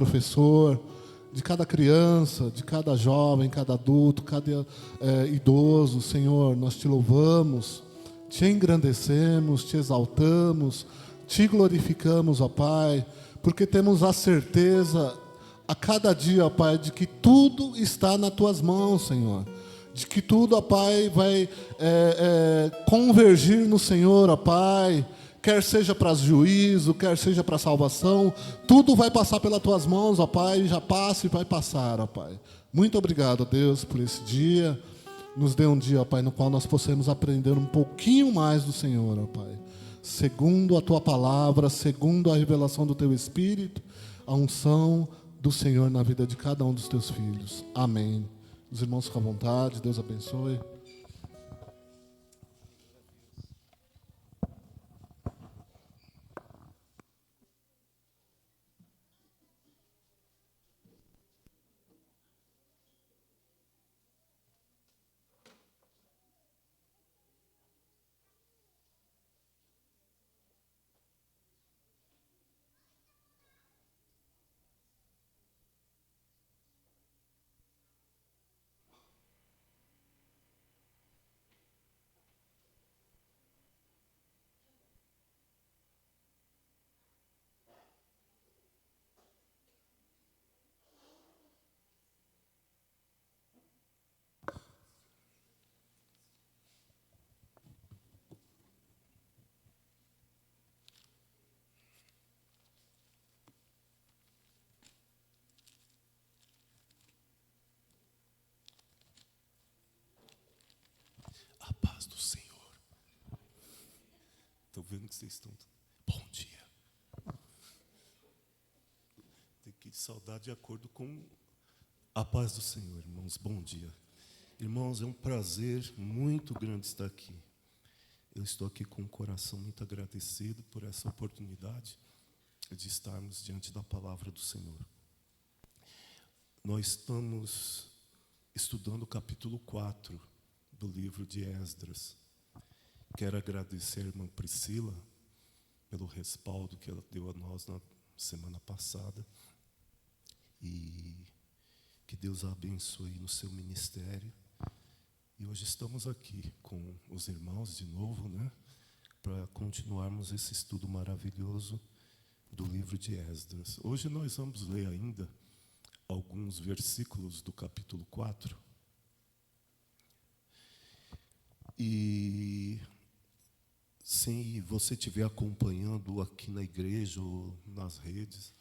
professor, de cada criança, de cada jovem, cada adulto, cada idoso. Senhor, nós te louvamos, te engrandecemos, te exaltamos, te glorificamos, ó Pai, porque temos a certeza a cada dia, ó Pai, de que tudo está nas tuas mãos, Senhor. De que tudo, ó Pai, vai convergir no Senhor, ó Pai. Quer seja para juízo, quer seja para salvação, tudo vai passar pelas tuas mãos, ó Pai, já passa e vai passar, ó Pai. Muito obrigado, Deus, por esse dia. Nos dê um dia, ó Pai, no qual nós possamos aprender um pouquinho mais do Senhor, ó Pai. Segundo a tua palavra, segundo a revelação do teu Espírito, a unção do Senhor na vida de cada um dos teus filhos. Amém. Os irmãos ficam à vontade, Deus abençoe. A paz do Senhor. Estou vendo que vocês estão... Bom dia. Tem que saudar de acordo com a paz do Senhor, irmãos. Bom dia. Irmãos, é um prazer muito grande estar aqui. Eu estou aqui com o coração muito agradecido por essa oportunidade de estarmos diante da palavra do Senhor. Nós estamos estudando o capítulo 4 do livro de Esdras. Quero agradecer a irmã Priscila pelo respaldo que ela deu a nós na semana passada. E que Deus a abençoe no seu ministério. E hoje estamos aqui com os irmãos de novo, né, para continuarmos esse estudo maravilhoso do livro de Esdras. Hoje nós vamos ler ainda alguns versículos do capítulo 4. E se você estiver acompanhando aqui na igreja ou nas redes,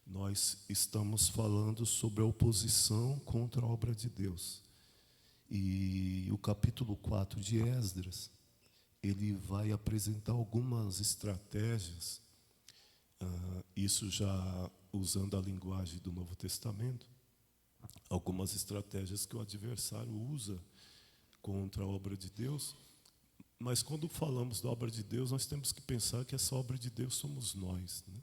nós estamos falando sobre a oposição contra a obra de Deus. E o capítulo 4 de Esdras, ele vai apresentar algumas estratégias, isso já usando a linguagem do Novo Testamento, algumas estratégias que o adversário usa contra a obra de Deus. Mas quando falamos da obra de Deus, nós temos que pensar que essa obra de Deus somos nós, né?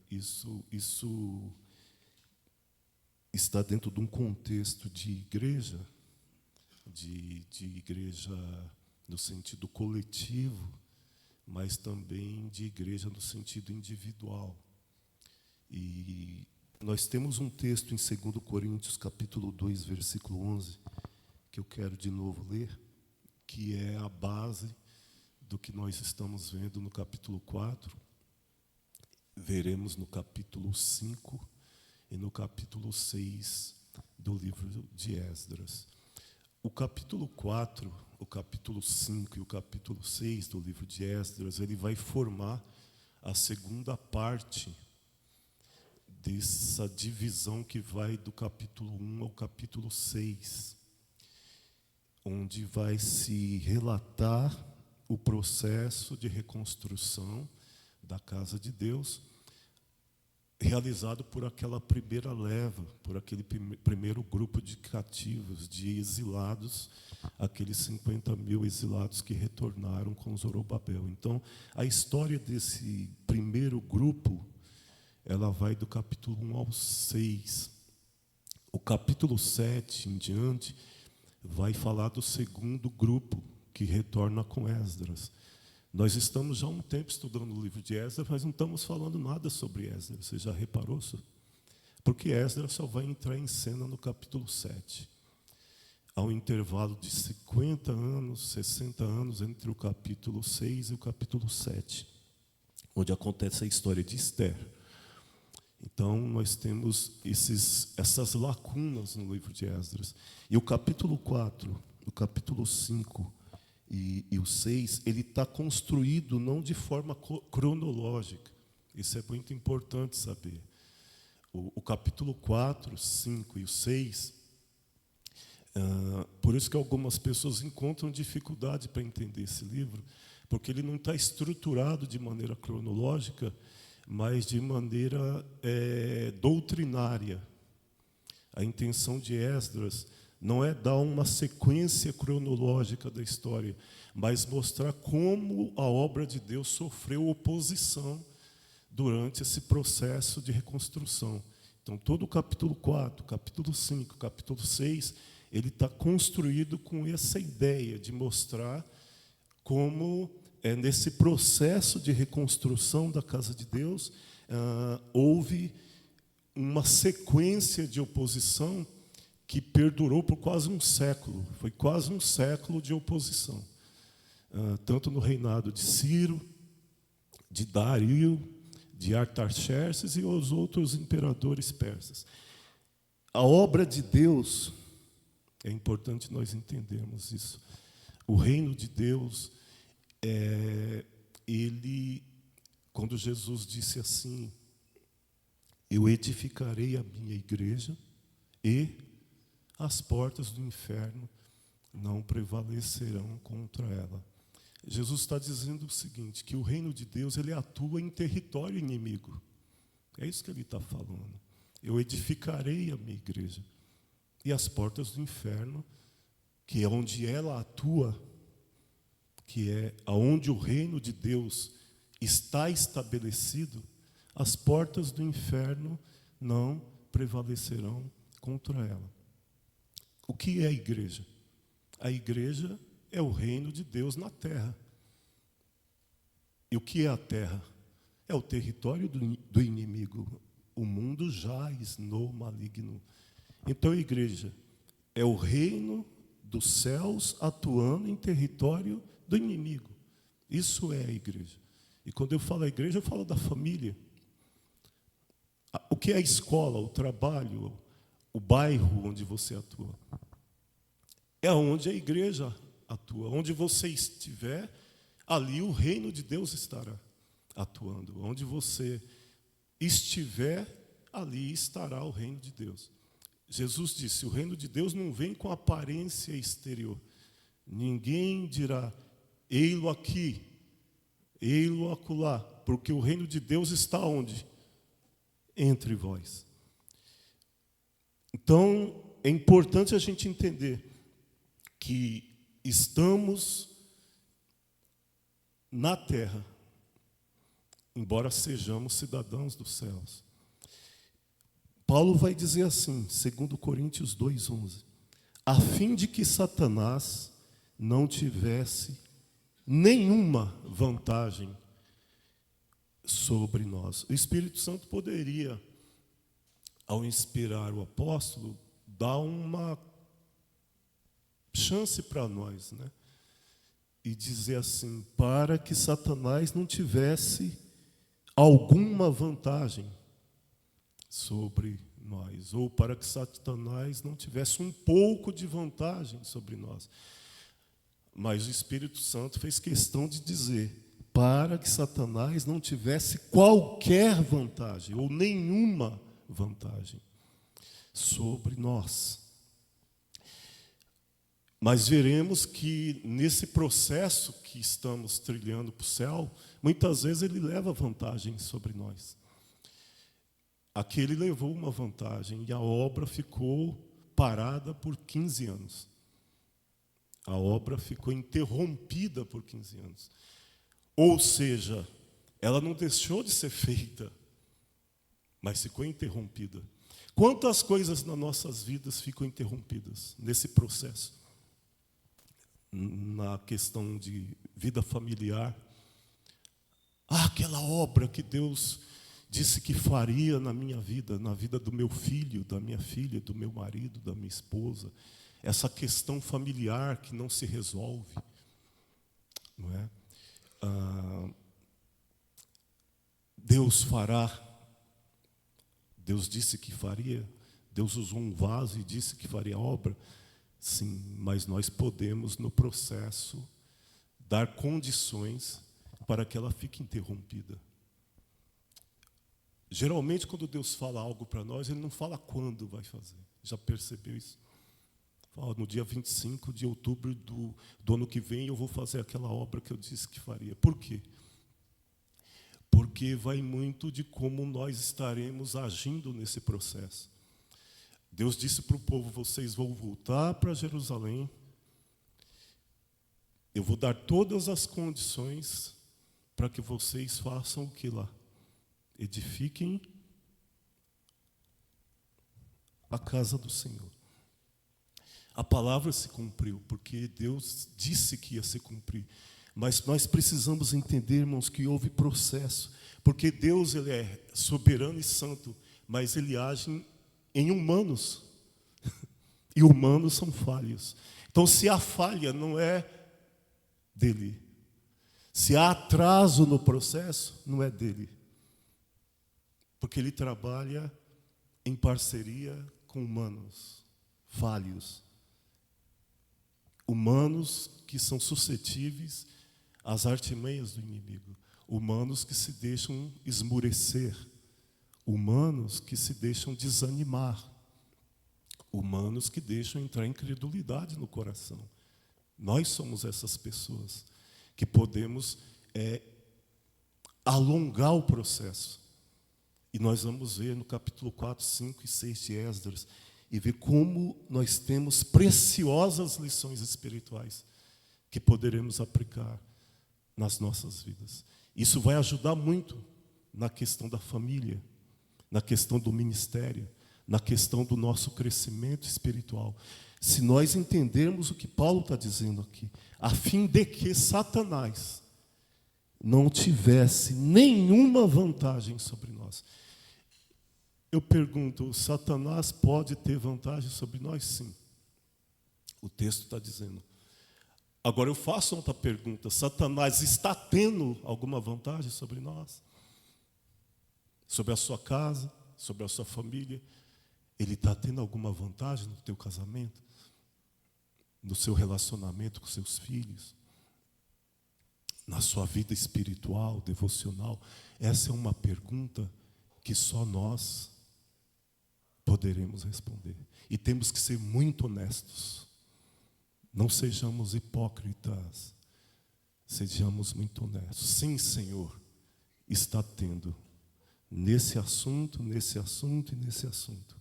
Isso está dentro de um contexto de igreja, de igreja no sentido coletivo, mas também de igreja no sentido individual. E nós temos um texto em 2 Coríntios, capítulo 2, versículo 11, que eu quero de novo ler, que é a base do que nós estamos vendo no capítulo 4. Veremos no capítulo 5 e no capítulo 6 do livro de Esdras. O capítulo 4, o capítulo 5 e o capítulo 6 do livro de Esdras, ele vai formar a segunda parte dessa divisão que vai do capítulo 1 ao capítulo 6, onde vai se relatar o processo de reconstrução da casa de Deus, realizado por aquela primeira leva, por aquele primeiro grupo de cativos, de exilados, aqueles 50.000 exilados que retornaram com Zorobabel. Então, a história desse primeiro grupo, ela vai do capítulo 1 ao 6. O capítulo 7 em diante vai falar do segundo grupo que retorna com Esdras. Nós estamos já há um tempo estudando o livro de Esdras, mas não estamos falando nada sobre Esdras. Você já reparou? Porque Esdras só vai entrar em cena no capítulo 7. Há um intervalo de 50 anos, 60 anos entre o capítulo 6 e o capítulo 7, onde acontece a história de Esther. Então, nós temos essas lacunas no livro de Esdras. E o capítulo 4, o capítulo 5 e o 6, ele está construído não de forma cronológica. Isso é muito importante saber. O capítulo 4, 5 e o 6, por isso que algumas pessoas encontram dificuldade para entender esse livro, porque ele não está estruturado de maneira cronológica, mas de maneira doutrinária. A intenção de Esdras não é dar uma sequência cronológica da história, mas mostrar como a obra de Deus sofreu oposição durante esse processo de reconstrução. Então, todo o capítulo 4, capítulo 5, capítulo 6, ele está construído com essa ideia de mostrar como nesse processo de reconstrução da casa de Deus, houve uma sequência de oposição que perdurou por quase um século. Foi quase um século de oposição. Tanto no reinado de Ciro, de Dario, de Artaxerxes e os outros imperadores persas. A obra de Deus, é importante nós entendermos isso. O reino de Deus, quando Jesus disse assim, eu edificarei a minha igreja e as portas do inferno não prevalecerão contra ela. Jesus está dizendo o seguinte, que o reino de Deus ele atua em território inimigo. É isso que ele está falando. Eu edificarei a minha igreja e as portas do inferno, que é onde ela atua, que é aonde o reino de Deus está estabelecido, as portas do inferno não prevalecerão contra ela. O que é a igreja? A igreja é o reino de Deus na terra. E o que é a terra? É o território do inimigo. O mundo jaz no maligno. Então a igreja é o reino dos céus atuando em território do inimigo. Isso é a igreja. E quando eu falo a igreja, eu falo da família. O que é a escola, o trabalho, o bairro onde você atua? É onde a igreja atua. Onde você estiver, ali o reino de Deus estará atuando. Onde você estiver, ali estará o reino de Deus. Jesus disse, o reino de Deus não vem com aparência exterior. Ninguém dirá, ei-lo aqui, ei-lo acolá, porque o reino de Deus está onde? Entre vós. Então, é importante a gente entender que estamos na terra, embora sejamos cidadãos dos céus. Paulo vai dizer assim, 2 Coríntios 2:11, a fim de que Satanás não tivesse nenhuma vantagem sobre nós. O Espírito Santo poderia, ao inspirar o apóstolo, dar uma chance para nós, né? E dizer assim, para que Satanás não tivesse alguma vantagem sobre nós, ou para que Satanás não tivesse um pouco de vantagem sobre nós. Mas o Espírito Santo fez questão de dizer, para que Satanás não tivesse qualquer vantagem, ou nenhuma vantagem sobre nós. Mas veremos que nesse processo que estamos trilhando para o céu, muitas vezes ele leva vantagem sobre nós. Aqui ele levou uma vantagem e a obra ficou parada por 15 anos. A obra ficou interrompida por 15 anos. Ou seja, ela não deixou de ser feita, mas ficou interrompida. Quantas coisas nas nossas vidas ficam interrompidas nesse processo? Na questão de vida familiar. Aquela obra que Deus disse que faria na minha vida, na vida do meu filho, da minha filha, do meu marido, da minha esposa, essa questão familiar que não se resolve, não é? Deus fará. Deus disse que faria. Deus usou um vaso e disse que faria obra. Sim, mas nós podemos, no processo, dar condições para que ela fique interrompida. Geralmente, quando Deus fala algo para nós, Ele não fala quando vai fazer. Já percebeu isso? Fala, no dia 25 de outubro do ano que vem, eu vou fazer aquela obra que eu disse que faria. Por quê? Porque vai muito de como nós estaremos agindo nesse processo. Deus disse para o povo, vocês vão voltar para Jerusalém, eu vou dar todas as condições para que vocês façam o que lá? Edifiquem a casa do Senhor. A palavra se cumpriu, porque Deus disse que ia se cumprir. Mas nós precisamos entender, irmãos, que houve processo. Porque Deus, Ele é soberano e santo, mas Ele age em humanos. E humanos são falhos. Então, se há falha, não é dele. Se há atraso no processo, não é dele. Porque Ele trabalha em parceria com humanos falhos. Humanos que são suscetíveis às artimanhas do inimigo. Humanos que se deixam esmurecer. Humanos que se deixam desanimar. Humanos que deixam entrar incredulidade no coração. Nós somos essas pessoas que podemos alongar o processo. E nós vamos ver no capítulo 4, 5 e 6 de Esdras, e ver como nós temos preciosas lições espirituais que poderemos aplicar nas nossas vidas. Isso vai ajudar muito na questão da família, na questão do ministério, na questão do nosso crescimento espiritual. Se nós entendermos o que Paulo está dizendo aqui, a fim de que Satanás não tivesse nenhuma vantagem sobre nós. Eu pergunto, Satanás pode ter vantagem sobre nós? Sim. O texto está dizendo. Agora eu faço outra pergunta, Satanás está tendo alguma vantagem sobre nós? Sobre a sua casa, sobre a sua família? Ele está tendo alguma vantagem no teu casamento? No seu relacionamento com seus filhos? Na sua vida espiritual, devocional? Essa é uma pergunta que só nós poderemos responder. E temos que ser muito honestos. Não sejamos hipócritas. Sejamos muito honestos. Sim, Senhor, está tendo nesse assunto e nesse assunto.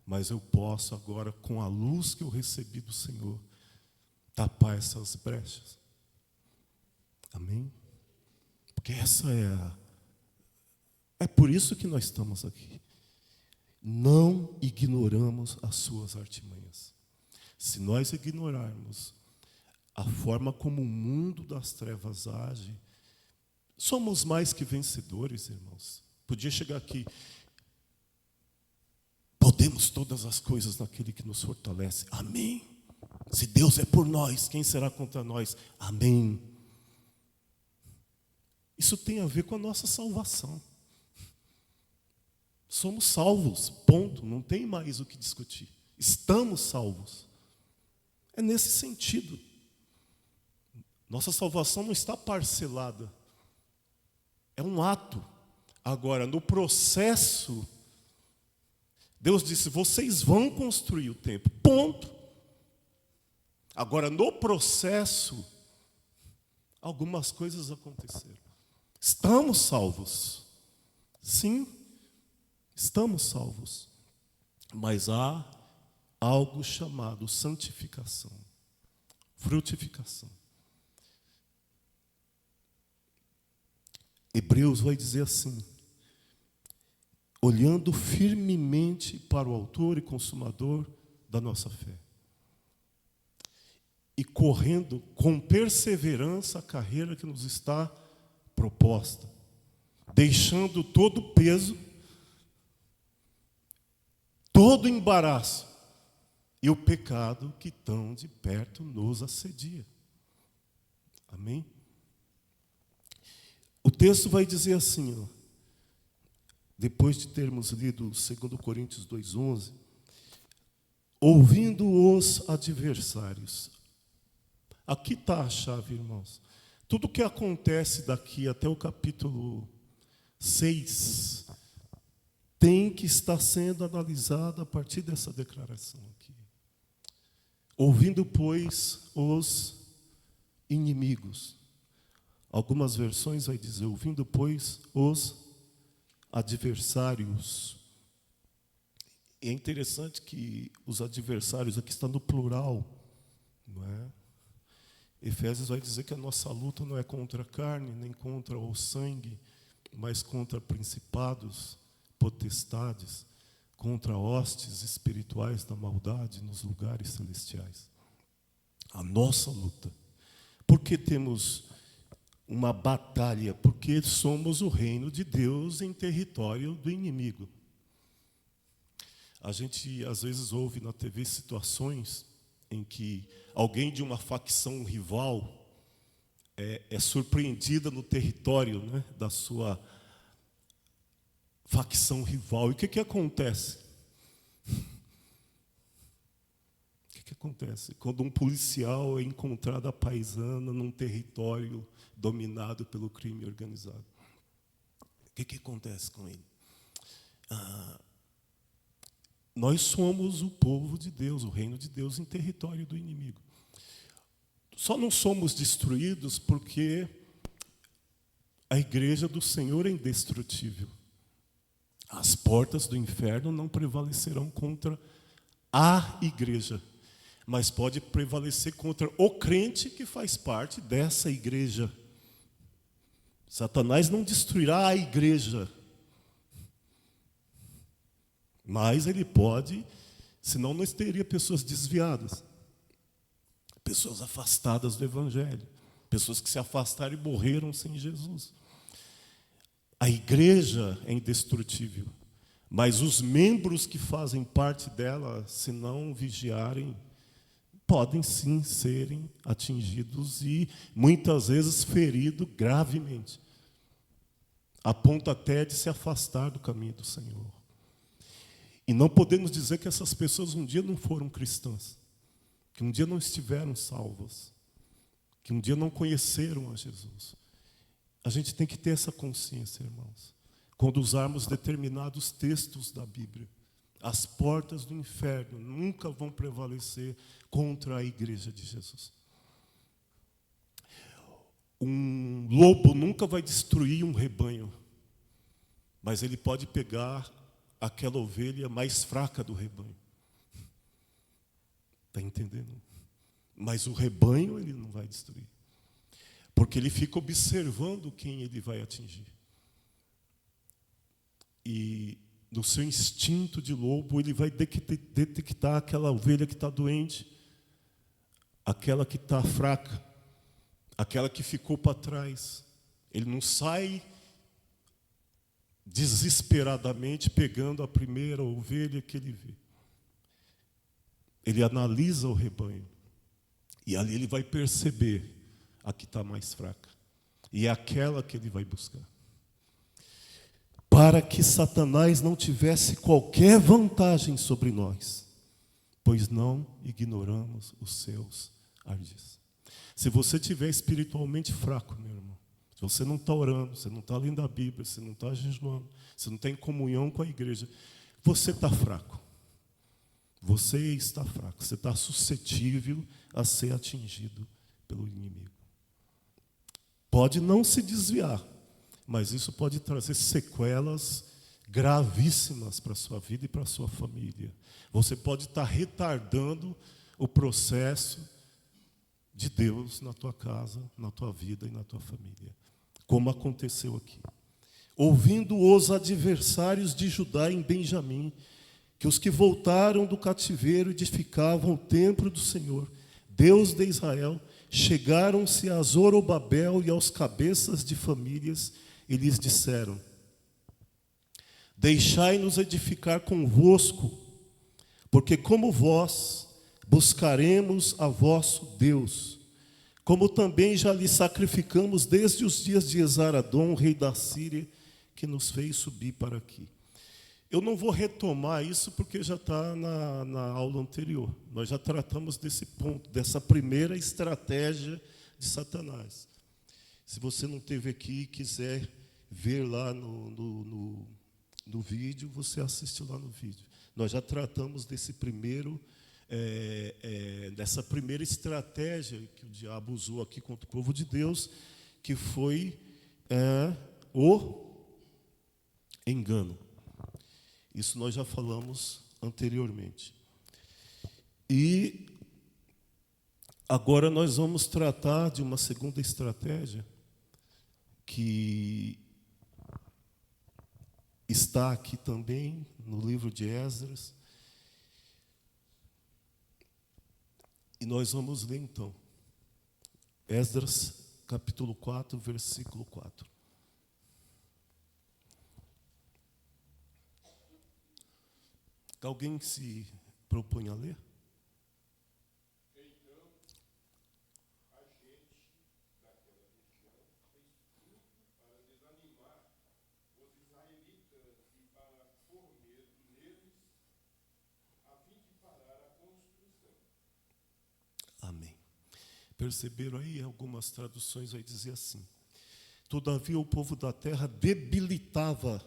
Mas eu posso agora, com a luz que eu recebi do Senhor, tapar essas brechas. Amém? Porque essa é por isso que nós estamos aqui. Não ignoramos as suas artimanhas. Se nós ignorarmos a forma como o mundo das trevas age, somos mais que vencedores, irmãos. Podia chegar aqui, podemos todas as coisas naquele que nos fortalece. Amém. Se Deus é por nós, quem será contra nós? Amém. Isso tem a ver com a nossa salvação. Somos salvos, ponto. Não tem mais o que discutir. Estamos salvos. É nesse sentido. Nossa salvação não está parcelada. É um ato. Agora, no processo, Deus disse, vocês vão construir o templo. Ponto. Agora, no processo, algumas coisas aconteceram. Estamos salvos. Sim, estamos salvos. Mas há algo chamado santificação, frutificação. Hebreus vai dizer assim, olhando firmemente para o autor e consumador da nossa fé, e correndo com perseverança a carreira que nos está proposta. deixando todo o peso, todo o embaraço e o pecado que tão de perto nos assedia. Amém? O texto vai dizer assim, ó, depois de termos lido 2 Coríntios 2,11, ouvindo os adversários. Aqui está a chave, irmãos. Tudo que acontece daqui até o capítulo 6 tem que estar sendo analisado a partir dessa declaração aqui. Ouvindo, pois, os inimigos. Algumas versões vai dizer, ouvindo, pois, os adversários. E é interessante que os adversários aqui estão no plural, não é? Efésios vai dizer que a nossa luta não é contra a carne, nem contra o sangue, mas contra principados, potestades, contra hostes espirituais da maldade nos lugares celestiais. A nossa luta. Por que temos uma batalha? Porque somos o reino de Deus em território do inimigo. A gente, às vezes, ouve na TV situações em que alguém de uma facção rival é surpreendida no território, né, da sua facção rival. E o que acontece? O que acontece? Quando um policial é encontrado à paisana num território dominado pelo crime organizado. O que acontece com ele? Nós somos o povo de Deus, o reino de Deus em território do inimigo. Só não somos destruídos porque a igreja do Senhor é indestrutível. As portas do inferno não prevalecerão contra a igreja, mas pode prevalecer contra o crente que faz parte dessa igreja. Satanás não destruirá a igreja, mas ele pode, senão nós teríamos pessoas desviadas, pessoas afastadas do Evangelho, pessoas que se afastaram e morreram sem Jesus. A igreja é indestrutível, mas os membros que fazem parte dela, se não vigiarem, podem sim serem atingidos e muitas vezes feridos gravemente, a ponto até de se afastar do caminho do Senhor. E não podemos dizer que essas pessoas um dia não foram cristãs, que um dia não estiveram salvas, que um dia não conheceram a Jesus. A gente tem que ter essa consciência, irmãos. Quando usarmos determinados textos da Bíblia, as portas do inferno nunca vão prevalecer contra a igreja de Jesus. Um lobo nunca vai destruir um rebanho, mas ele pode pegar aquela ovelha mais fraca do rebanho. Está entendendo? Mas o rebanho ele não vai destruir, porque ele fica observando quem ele vai atingir. E no seu instinto de lobo, ele vai detectar aquela ovelha que está doente, aquela que está fraca, aquela que ficou para trás. Ele não sai desesperadamente pegando a primeira ovelha que ele vê. Ele analisa o rebanho. E ali ele vai perceber a que está mais fraca. E é aquela que ele vai buscar. Para que Satanás não tivesse qualquer vantagem sobre nós, pois não ignoramos os seus ardis. Se você estiver espiritualmente fraco, meu irmão, se você não está orando, você não está lendo a Bíblia, você não está jejuando, você não está em comunhão com a igreja, você está fraco. Você está fraco, você está suscetível a ser atingido pelo inimigo. Pode não se desviar, mas isso pode trazer sequelas gravíssimas para a sua vida e para a sua família. Você pode estar retardando o processo de Deus na tua casa, na tua vida e na tua família, como aconteceu aqui. Ouvindo os adversários de Judá em Benjamim, que os que voltaram do cativeiro edificavam o templo do Senhor, Deus de Israel, chegaram-se a Zorobabel e aos cabeças de famílias e lhes disseram: deixai-nos edificar convosco, porque como vós buscaremos a vosso Deus, como também já lhe sacrificamos desde os dias de Esaradom, rei da Síria, que nos fez subir para aqui. Eu não vou retomar isso porque já está na aula anterior. Nós já tratamos desse ponto, dessa primeira estratégia de Satanás. Se você não esteve aqui e quiser ver lá no vídeo, você assiste lá no vídeo. Nós já tratamos dessa primeira estratégia que o diabo usou aqui contra o povo de Deus, que foi o engano. Isso nós já falamos anteriormente. E agora nós vamos tratar de uma segunda estratégia que está aqui também no livro de Esdras. E nós vamos ler então Esdras capítulo 4, versículo 4. Alguém se propõe a ler? Então, a gente daquela região fez tudo para desanimar os israelitas e para pôr medo neles, a fim de parar a construção. Amém. Perceberam aí? Algumas traduções vai dizer assim: todavia o povo da terra debilitava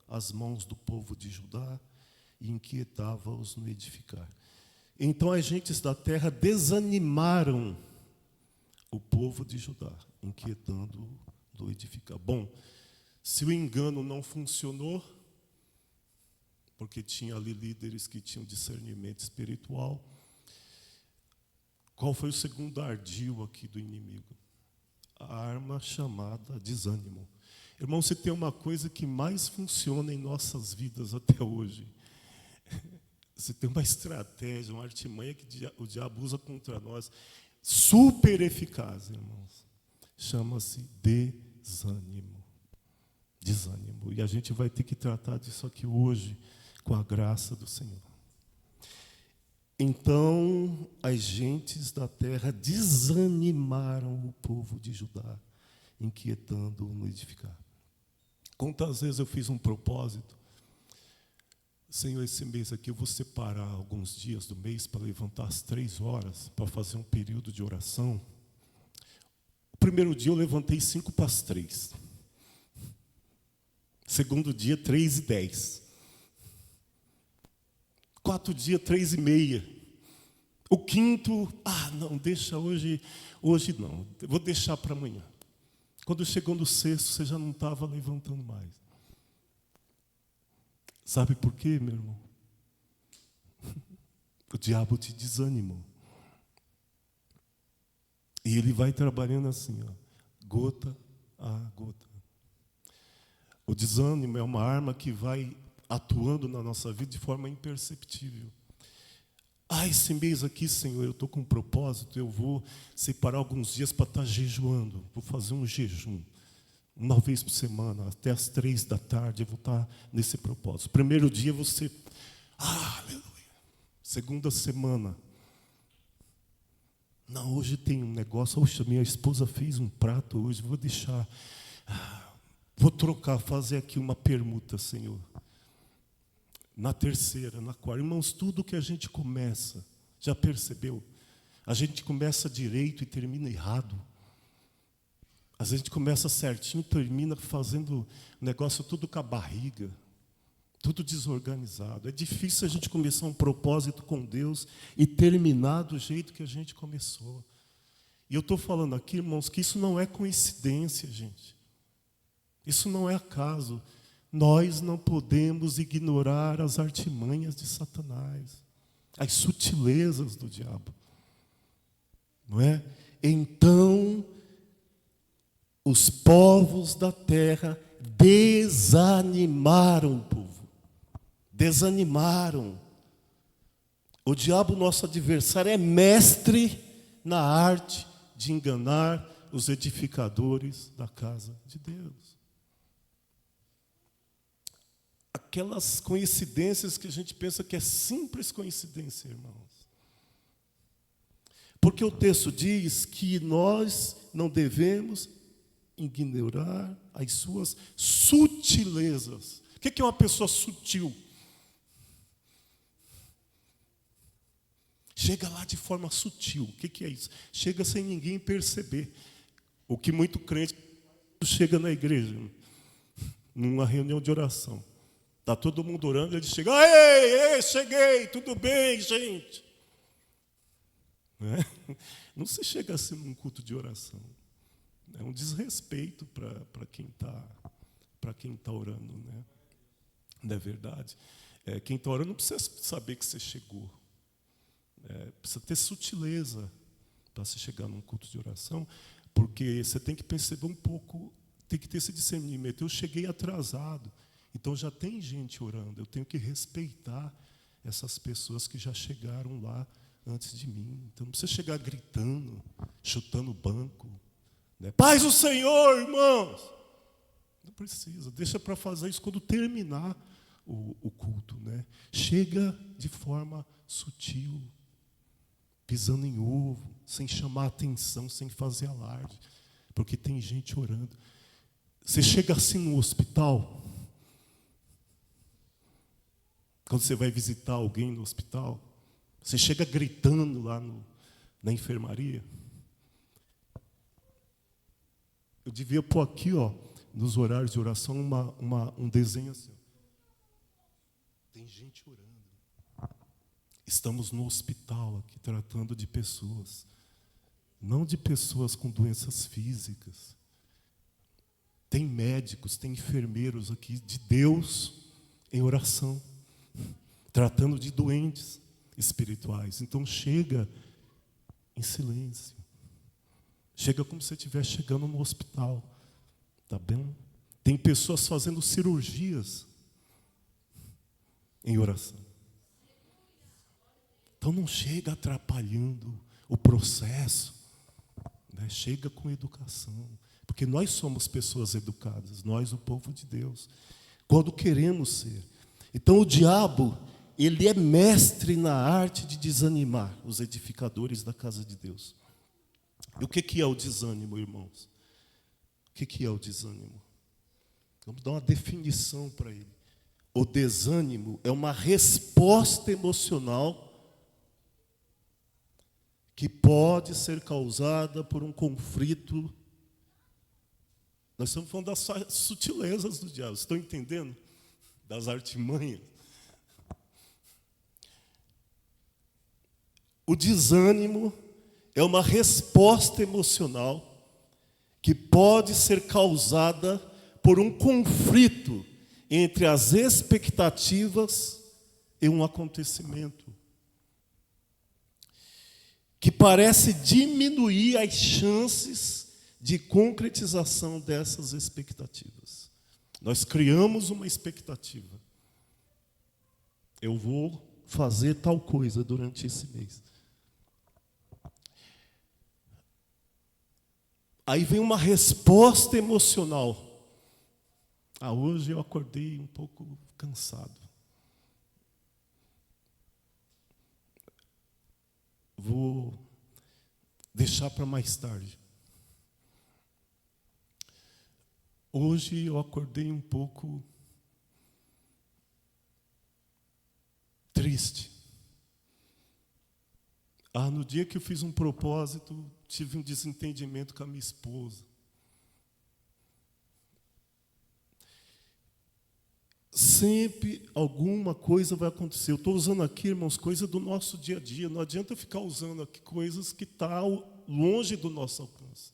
as mãos do povo de Judá e inquietava-os no edificar. Então as gentes da terra desanimaram o povo de Judá, inquietando do edificar. Bom, se o engano não funcionou, porque tinha ali líderes que tinham discernimento espiritual, qual foi o segundo ardil aqui do inimigo? A arma chamada desânimo. Irmão, se tem uma coisa que mais funciona em nossas vidas até hoje, se tem uma estratégia, uma artimanha que o diabo usa contra nós, super eficaz, irmãos, chama-se desânimo. Desânimo. E a gente vai ter que tratar disso aqui hoje, com a graça do Senhor. Então, as gentes da terra desanimaram o povo de Judá, inquietando-o no edificar. Quantas vezes eu fiz um propósito? Senhor, esse mês aqui eu vou separar alguns dias do mês para levantar às 3 horas, para fazer um período de oração. O primeiro dia eu levantei 5 para as 3. Segundo dia, 3:10. 4 dias, 3:30. O quinto, não, deixa hoje não, eu vou deixar para amanhã. Quando chegou no sexto, você já não estava levantando mais. Sabe por quê, meu irmão? O diabo te desanimou. E ele vai trabalhando assim, gota a gota. O desânimo é uma arma que vai atuando na nossa vida de forma imperceptível. Esse mês aqui, Senhor, eu estou com um propósito, eu vou separar alguns dias para estar jejuando, vou fazer um jejum. Uma vez por semana, até às 3 da tarde, eu vou estar nesse propósito. Primeiro dia você, aleluia. Segunda semana, não, hoje tem um negócio, minha esposa fez um prato hoje, vou deixar, vou trocar, fazer aqui uma permuta, Senhor. Na terceira, na quarta, irmãos, tudo que a gente começa, já percebeu? A gente começa direito e termina errado. Às vezes a gente começa certinho e termina fazendo negócio tudo com a barriga, tudo desorganizado. É difícil a gente começar um propósito com Deus e terminar do jeito que a gente começou. E eu estou falando aqui, irmãos, que isso não é coincidência, gente. Isso não é acaso. Nós não podemos ignorar as artimanhas de Satanás, as sutilezas do diabo. Não é? Então, os povos da terra desanimaram o povo. Desanimaram. O diabo, nosso adversário, é mestre na arte de enganar os edificadores da casa de Deus. aquelas coincidências que a gente pensa que é simples coincidência, irmãos. Porque o texto diz que nós não devemos ignorar as suas sutilezas. O que é uma pessoa sutil? Chega lá de forma sutil. O que é isso? Chega sem ninguém perceber. O que muito crente chega na igreja, numa reunião de oração. Está todo mundo orando, ele chega, ei, cheguei, tudo bem, gente? Não se chega assim num culto de oração. É um desrespeito para quem está orando, né? Não é verdade? Quem está orando não precisa saber que você chegou. Precisa ter sutileza para se chegar num culto de oração, porque você tem que perceber um pouco, tem que ter esse discernimento. Eu cheguei atrasado, então já tem gente orando. Eu tenho que respeitar essas pessoas que já chegaram lá antes de mim. Então não precisa chegar gritando, chutando o banco, né? Paz do Senhor, irmãos! Não precisa, deixa para fazer isso quando terminar o culto, né? Chega de forma sutil, pisando em ovo, sem chamar atenção, sem fazer alarde, porque tem gente orando. Você chega assim no hospital, quando você vai visitar alguém no hospital, você chega gritando lá na enfermaria. Eu devia pôr aqui, nos horários de oração, um desenho assim. Tem gente orando. Estamos no hospital aqui, tratando de pessoas. Não de pessoas com doenças físicas. Tem médicos, tem enfermeiros aqui de Deus em oração, tratando de doentes espirituais. Então chega em silêncio. Chega como se você estivesse chegando no hospital. Tá bem? Tem pessoas fazendo cirurgias em oração. Então não chega atrapalhando o processo, né? Chega com educação, porque nós somos pessoas educadas, nós, o povo de Deus, quando queremos ser. Então o diabo, ele é mestre na arte de desanimar os edificadores da casa de Deus. E o que é o desânimo, irmãos? O que é o desânimo? Vamos dar uma definição para ele. O desânimo é uma resposta emocional que pode ser causada por um conflito. Nós estamos falando das sutilezas do diabo. Estão entendendo? Das artimanhas. O desânimo é uma resposta emocional que pode ser causada por um conflito entre as expectativas e um acontecimento que parece diminuir as chances de concretização dessas expectativas. Nós criamos uma expectativa. Eu vou fazer tal coisa durante esse mês. Aí vem uma resposta emocional. Hoje eu acordei um pouco cansado. Vou deixar para mais tarde. Hoje eu acordei um pouco triste. No dia que eu fiz um propósito, tive um desentendimento com a minha esposa. Sempre alguma coisa vai acontecer. Eu estou usando aqui, irmãos, coisa do nosso dia a dia. Não adianta eu ficar usando aqui coisas que estão longe do nosso alcance.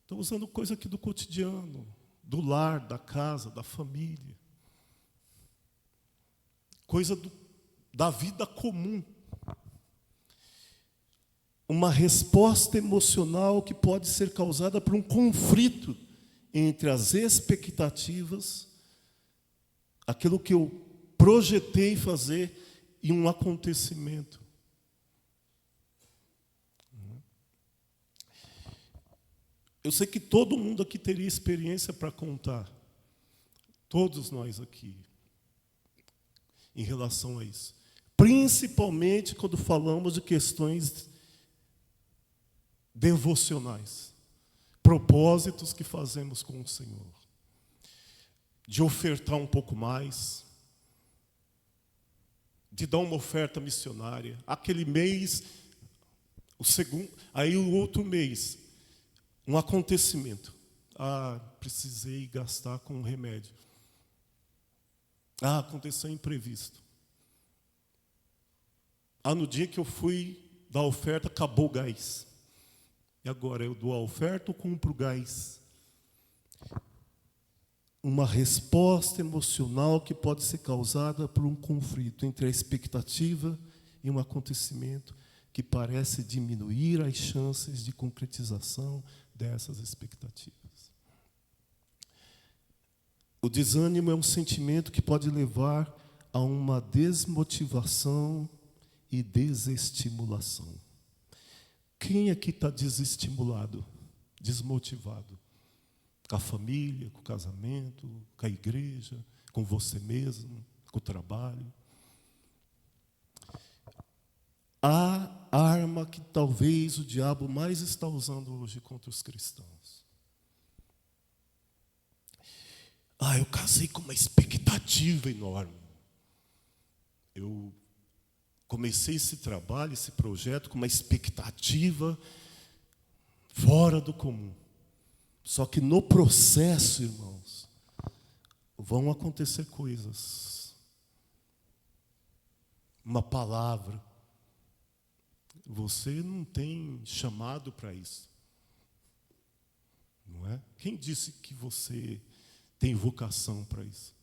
Estou usando coisa aqui do cotidiano, do lar, da casa, da família. Coisa da vida comum. Uma resposta emocional que pode ser causada por um conflito entre as expectativas, aquilo que eu projetei fazer, e um acontecimento. Eu sei que todo mundo aqui teria experiência para contar Todos nós aqui, em relação a isso. Principalmente quando falamos de questões devocionais, propósitos que fazemos com o Senhor, de ofertar um pouco mais, de dar uma oferta missionária. Aquele mês, o segundo, aí o outro mês, um acontecimento. Precisei gastar com um remédio. Aconteceu imprevisto. No dia que eu fui dar a oferta, acabou o gás. E agora, eu dou a oferta ou compro o gás? Uma resposta emocional que pode ser causada por um conflito entre a expectativa e um acontecimento que parece diminuir as chances de concretização dessas expectativas. O desânimo é um sentimento que pode levar a uma desmotivação e desestimulação. Quem aqui está desestimulado, desmotivado? Com a família, com o casamento, com a igreja, com você mesmo, com o trabalho. A arma que talvez o diabo mais está usando hoje contra os cristãos. Eu casei com uma expectativa enorme. Eu comecei esse trabalho, esse projeto, com uma expectativa fora do comum. Só que no processo, irmãos, vão acontecer coisas. Uma palavra. Você não tem chamado para isso. Não é? Quem disse que você tem vocação para isso?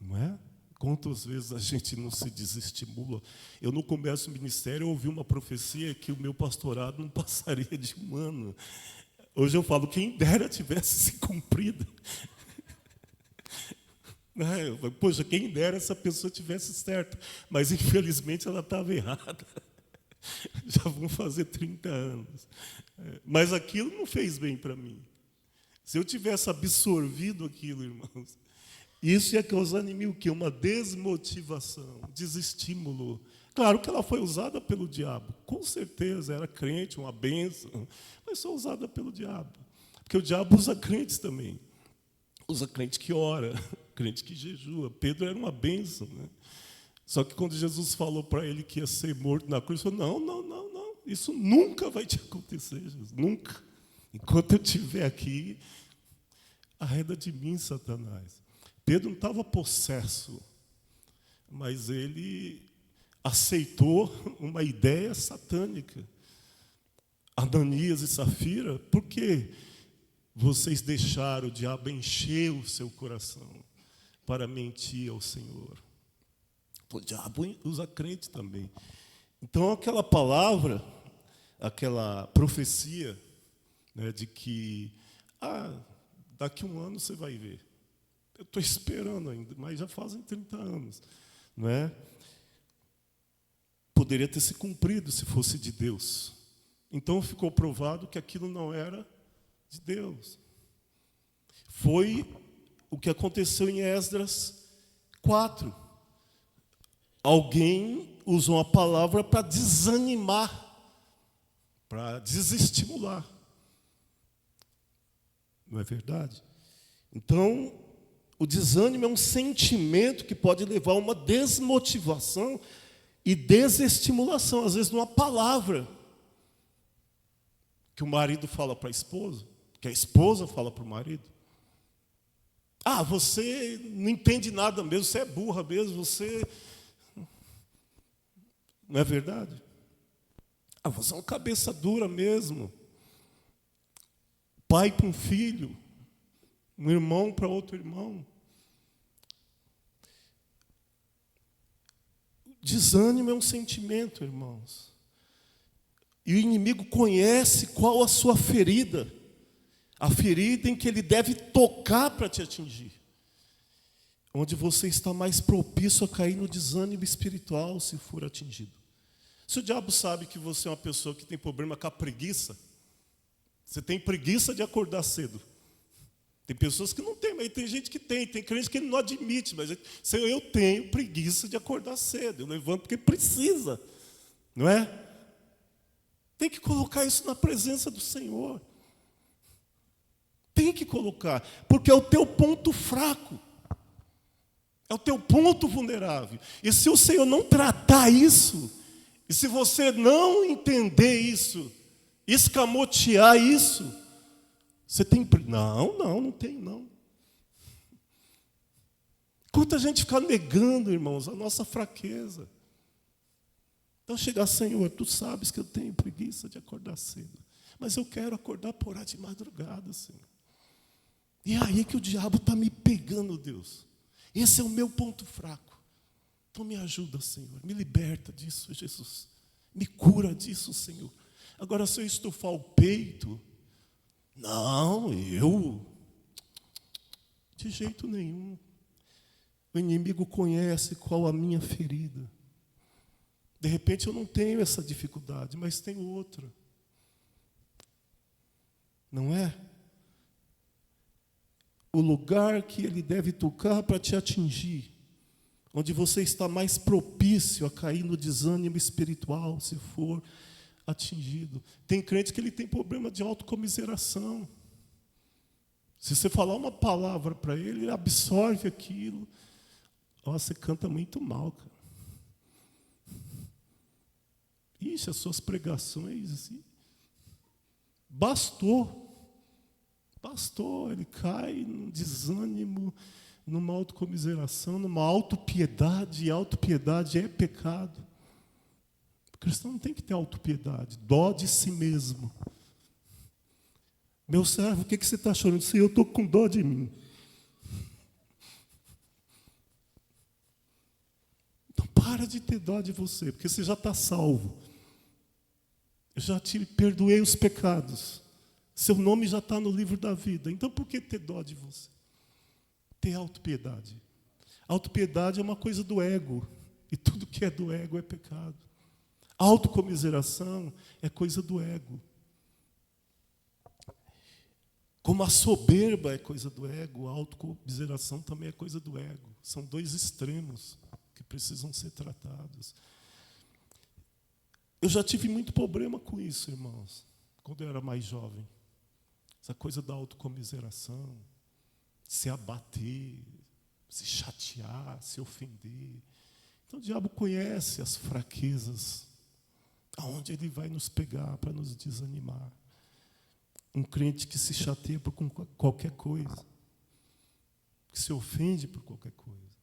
Não é? Quantas vezes a gente não se desestimula? Eu, no começo do ministério, ouvi uma profecia que o meu pastorado não passaria de um ano. Hoje eu falo, quem dera tivesse se cumprido. Poxa, quem dera essa pessoa tivesse certo. Mas, infelizmente, ela estava errada. Já vão fazer 30 anos. Mas aquilo não fez bem para mim. Se eu tivesse absorvido aquilo, irmãos, isso ia causar em mim o quê? Uma desmotivação, desestímulo. Claro que ela foi usada pelo diabo. Com certeza, era crente, uma bênção. Mas foi usada pelo diabo. Porque o diabo usa crentes também. Usa crente que ora, crente que jejua. Pedro era uma bênção, né? Só que quando Jesus falou para ele que ia ser morto na cruz, ele falou, não. Isso nunca vai te acontecer, Jesus. Nunca. Enquanto eu estiver aqui, arreda de mim, Satanás. Pedro não estava possesso, mas ele aceitou uma ideia satânica. Ananias e Safira, por que vocês deixaram o diabo encher o seu coração para mentir ao Senhor? O diabo usa crente também. Então, aquela palavra, aquela profecia, né, de que daqui a um ano você vai ver. Eu estou esperando ainda, mas já fazem 30 anos. Não é? Poderia ter se cumprido se fosse de Deus. Então ficou provado que aquilo não era de Deus. Foi o que aconteceu em Esdras 4. Alguém usou uma palavra para desanimar, para desestimular. Não é verdade? Então, o desânimo é um sentimento que pode levar a uma desmotivação e desestimulação, às vezes numa palavra que o marido fala para a esposa, que a esposa fala para o marido. Você não entende nada mesmo, você é burra mesmo, você... Não é verdade? Você é uma cabeça dura mesmo. Pai para um filho, um irmão para outro irmão. Desânimo é um sentimento, irmãos. E o inimigo conhece qual a sua ferida. A ferida em que ele deve tocar para te atingir. Onde você está mais propício a cair no desânimo espiritual se for atingido. Se o diabo sabe que você é uma pessoa que tem problema com a preguiça, você tem preguiça de acordar cedo, Tem pessoas que não têm, mas tem gente que tem. Tem crente que não admite, mas Senhor, eu tenho preguiça de acordar cedo. Eu levanto porque precisa, não é? Tem que colocar isso na presença do Senhor. Tem que colocar, porque é o teu ponto fraco. É o teu ponto vulnerável. E se o Senhor não tratar isso, e se você não entender isso, escamotear isso, você tem... Não tem, não. Quanta gente fica negando, irmãos, a nossa fraqueza. Então chegar, Senhor, tu sabes que eu tenho preguiça de acordar cedo, mas eu quero acordar por orar de madrugada, Senhor. E é aí que o diabo está me pegando, Deus. Esse é o meu ponto fraco. Então me ajuda, Senhor. Me liberta disso, Jesus. Me cura disso, Senhor. Agora, se eu estufar o peito, não, de jeito nenhum. O inimigo conhece qual a minha ferida. De repente eu não tenho essa dificuldade, mas tenho outra. Não é? O lugar que ele deve tocar para te atingir, onde você está mais propício a cair no desânimo espiritual, se for atingido. Tem crente que ele tem problema de autocomiseração. Se você falar uma palavra para ele, ele absorve aquilo. Você canta muito mal, cara. Ixi, as suas pregações assim. Bastou, ele cai num desânimo, numa autocomiseração, numa autopiedade, e autopiedade é pecado. O cristão não tem que ter autopiedade, dó de si mesmo. Meu servo, o que você está chorando? Senhor, eu estou com dó de mim. Então para de ter dó de você, porque você já está salvo. Eu já te perdoei os pecados. Seu nome já está no livro da vida. Então por que ter dó de você? Ter autopiedade. Autopiedade é uma coisa do ego. E tudo que é do ego é pecado. Autocomiseração é coisa do ego. Como a soberba é coisa do ego, a autocomiseração também é coisa do ego. São dois extremos que precisam ser tratados. Eu já tive muito problema com isso, irmãos, quando eu era mais jovem. Essa coisa da autocomiseração, se abater, se chatear, se ofender. Então o diabo conhece as fraquezas, aonde ele vai nos pegar para nos desanimar. Um crente que se chateia por qualquer coisa, que se ofende por qualquer coisa.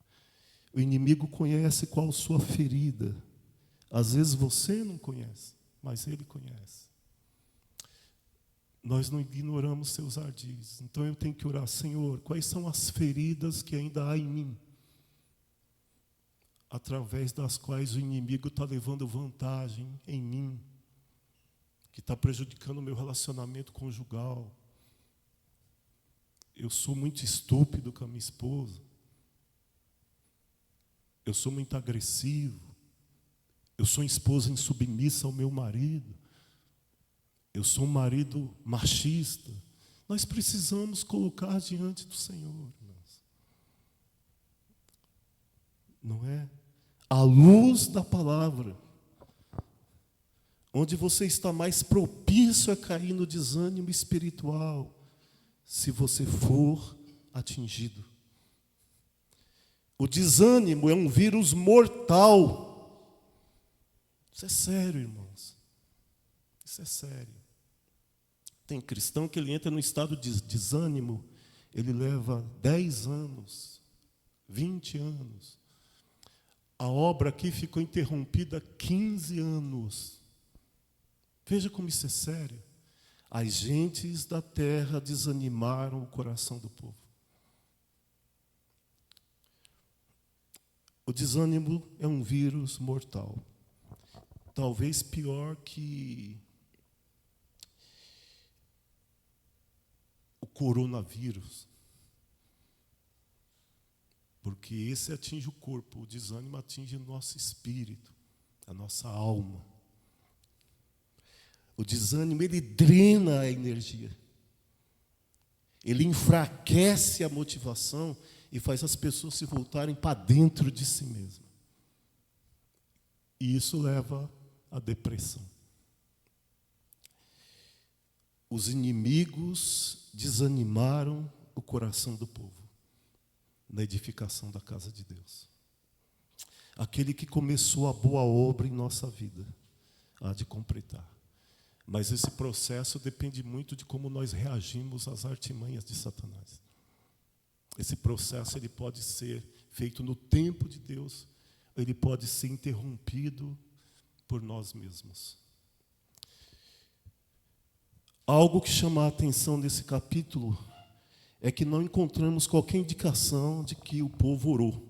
O inimigo conhece qual a sua ferida. Às vezes você não conhece, mas ele conhece. Nós não ignoramos seus ardis. Então eu tenho que orar, Senhor, quais são as feridas que ainda há em mim, através das quais o inimigo está levando vantagem em mim, que está prejudicando o meu relacionamento conjugal. Eu sou muito estúpido com a minha esposa. Eu sou muito agressivo. Eu sou esposa insubmissa ao meu marido. Eu sou um marido machista. Nós precisamos colocar diante do Senhor, irmãos. Não é? À luz da palavra, onde você está mais propício a cair no desânimo espiritual, se você for atingido. O desânimo é um vírus mortal. Isso é sério, irmãos. Isso é sério. Tem cristão que ele entra no estado de desânimo, ele leva 10 anos, 20 anos. A obra aqui ficou interrompida 15 anos. Veja como isso é sério. As gentes da terra desanimaram o coração do povo. O desânimo é um vírus mortal. Talvez pior que o coronavírus. Porque esse atinge o corpo, o desânimo atinge o nosso espírito, a nossa alma. O desânimo, ele drena a energia. ele enfraquece a motivação e faz as pessoas se voltarem para dentro de si mesmas. E isso leva à depressão. Os inimigos desanimaram o coração do povo na edificação da casa de Deus. Aquele que começou a boa obra em nossa vida há de completar. Mas esse processo depende muito de como nós reagimos às artimanhas de Satanás. Esse processo ele pode ser feito no tempo de Deus, ou ele pode ser interrompido por nós mesmos. Algo que chama a atenção nesse capítulo é que não encontramos qualquer indicação de que o povo orou.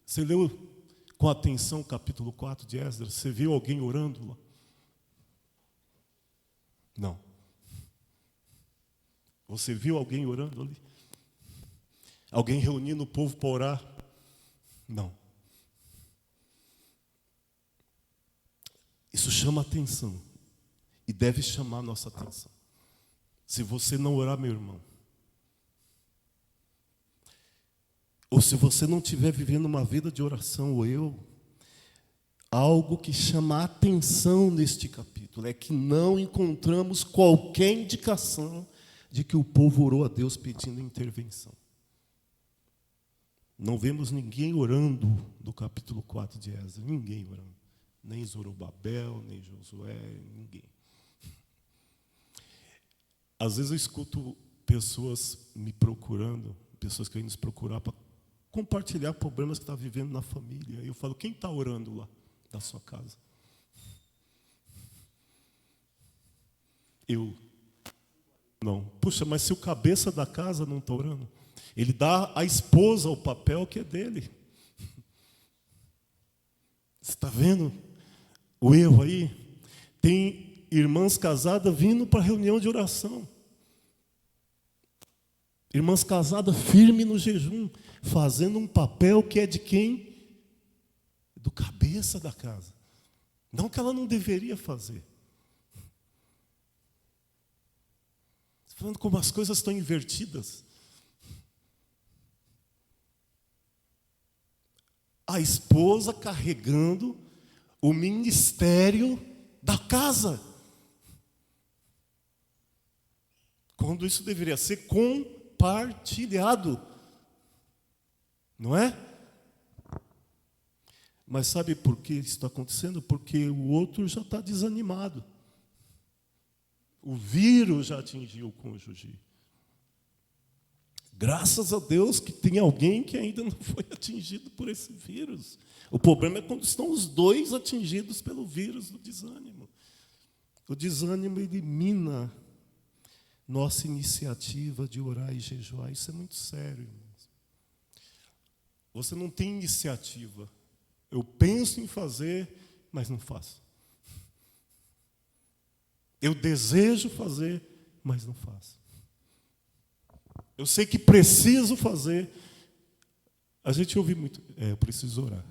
Você leu com atenção o capítulo 4 de Esdras? Você viu alguém orando lá? Não. Você viu alguém orando ali? Alguém reunindo o povo para orar? Não. Isso chama atenção e deve chamar a nossa atenção. Se você não orar, meu irmão, ou se você não estiver vivendo uma vida de oração, ou eu, algo que chama a atenção neste capítulo é que não encontramos qualquer indicação de que o povo orou a Deus pedindo intervenção. Não vemos ninguém orando do capítulo 4 de Esdras, ninguém orando. Nem Zorobabel, nem Josué, ninguém. Às vezes eu escuto pessoas me procurando, pessoas querendo nos procurar para compartilhar problemas que estão vivendo na família. E eu falo, quem está orando lá da sua casa? Eu. Não. Puxa, mas se o cabeça da casa não está orando, ele dá à esposa o papel que é dele. Você está vendo o erro aí? Tem irmãs casadas vindo para a reunião de oração. Irmãs casadas firme no jejum, fazendo um papel que é de quem? Do cabeça da casa. Não que ela não deveria fazer. Estou falando como as coisas estão invertidas. A esposa carregando o ministério da casa. Quando isso deveria ser compartilhado. Não é? Mas sabe por que isso está acontecendo? Porque o outro já está desanimado. O vírus já atingiu o cônjuge. Graças a Deus que tem alguém que ainda não foi atingido por esse vírus. O problema é quando estão os dois atingidos pelo vírus do desânimo. O desânimo elimina nossa iniciativa de orar e jejuar. Isso é muito sério, irmãos. Você não tem iniciativa. Eu penso em fazer, mas não faço. Eu desejo fazer, mas não faço. Eu sei que preciso fazer. A gente ouve muito, eu preciso orar.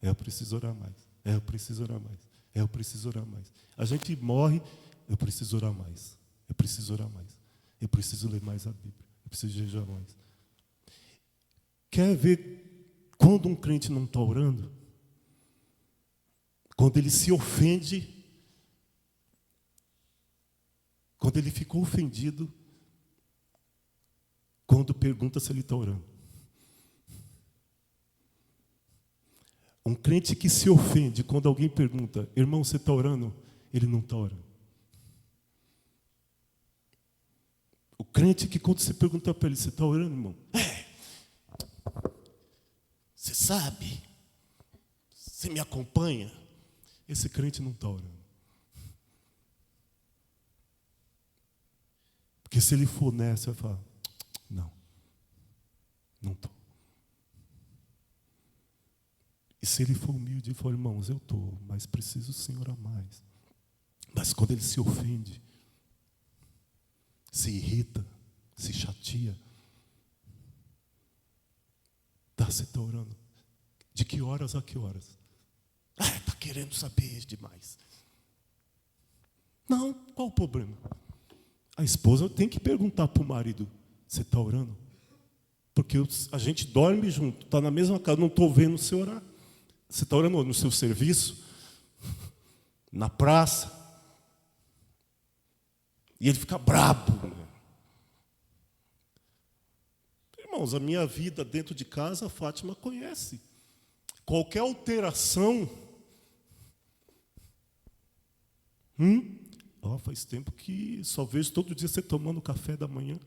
Eu preciso orar mais. Eu preciso orar mais. Eu preciso orar mais. A gente morre, eu preciso orar mais. Eu preciso orar mais. Eu preciso ler mais a Bíblia. Eu preciso jejuar mais. Quer ver quando um crente não está orando? Quando ele se ofende, quando ele ficou ofendido, quando pergunta se ele está orando. Um crente que se ofende quando alguém pergunta, irmão, você está orando? Ele não está orando. O crente que quando você pergunta para ele, você está orando, irmão? Você sabe? Você me acompanha? Esse crente não está orando. Porque se ele for nessa, vai falar, não estou. E se ele for humilde e for, irmãos, eu estou, mas preciso sim orar mais. Mas quando ele se ofende, se irrita, se chateia, você está orando? De que horas a que horas? Está querendo saber demais. Não, qual o problema? A esposa tem que perguntar para o marido, Você está orando? Porque a gente dorme junto, está na mesma casa, não estou vendo você orar. Você está orando no seu serviço, na praça, e ele fica brabo. Irmãos, a minha vida dentro de casa, a Fátima conhece. Qualquer alteração... faz tempo que só vejo todo dia você tomando café da manhã.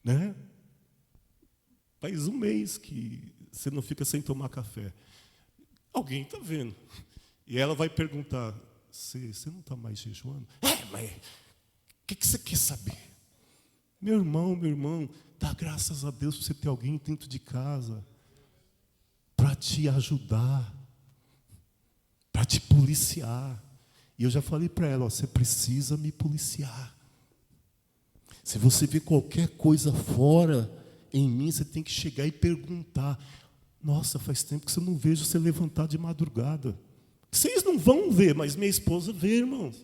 Né? Faz um mês que você não fica sem tomar café. Alguém está vendo. E ela vai perguntar, você não está mais jejuando? Mas o que você quer saber? Meu irmão, dá graças a Deus por você ter alguém dentro de casa para te ajudar, para te policiar. E eu já falei para ela, você precisa me policiar. Se você vê qualquer coisa fora em mim, você tem que chegar e perguntar. Nossa, faz tempo que eu não vejo você levantar de madrugada. Vocês não vão ver, mas minha esposa vê, irmãos.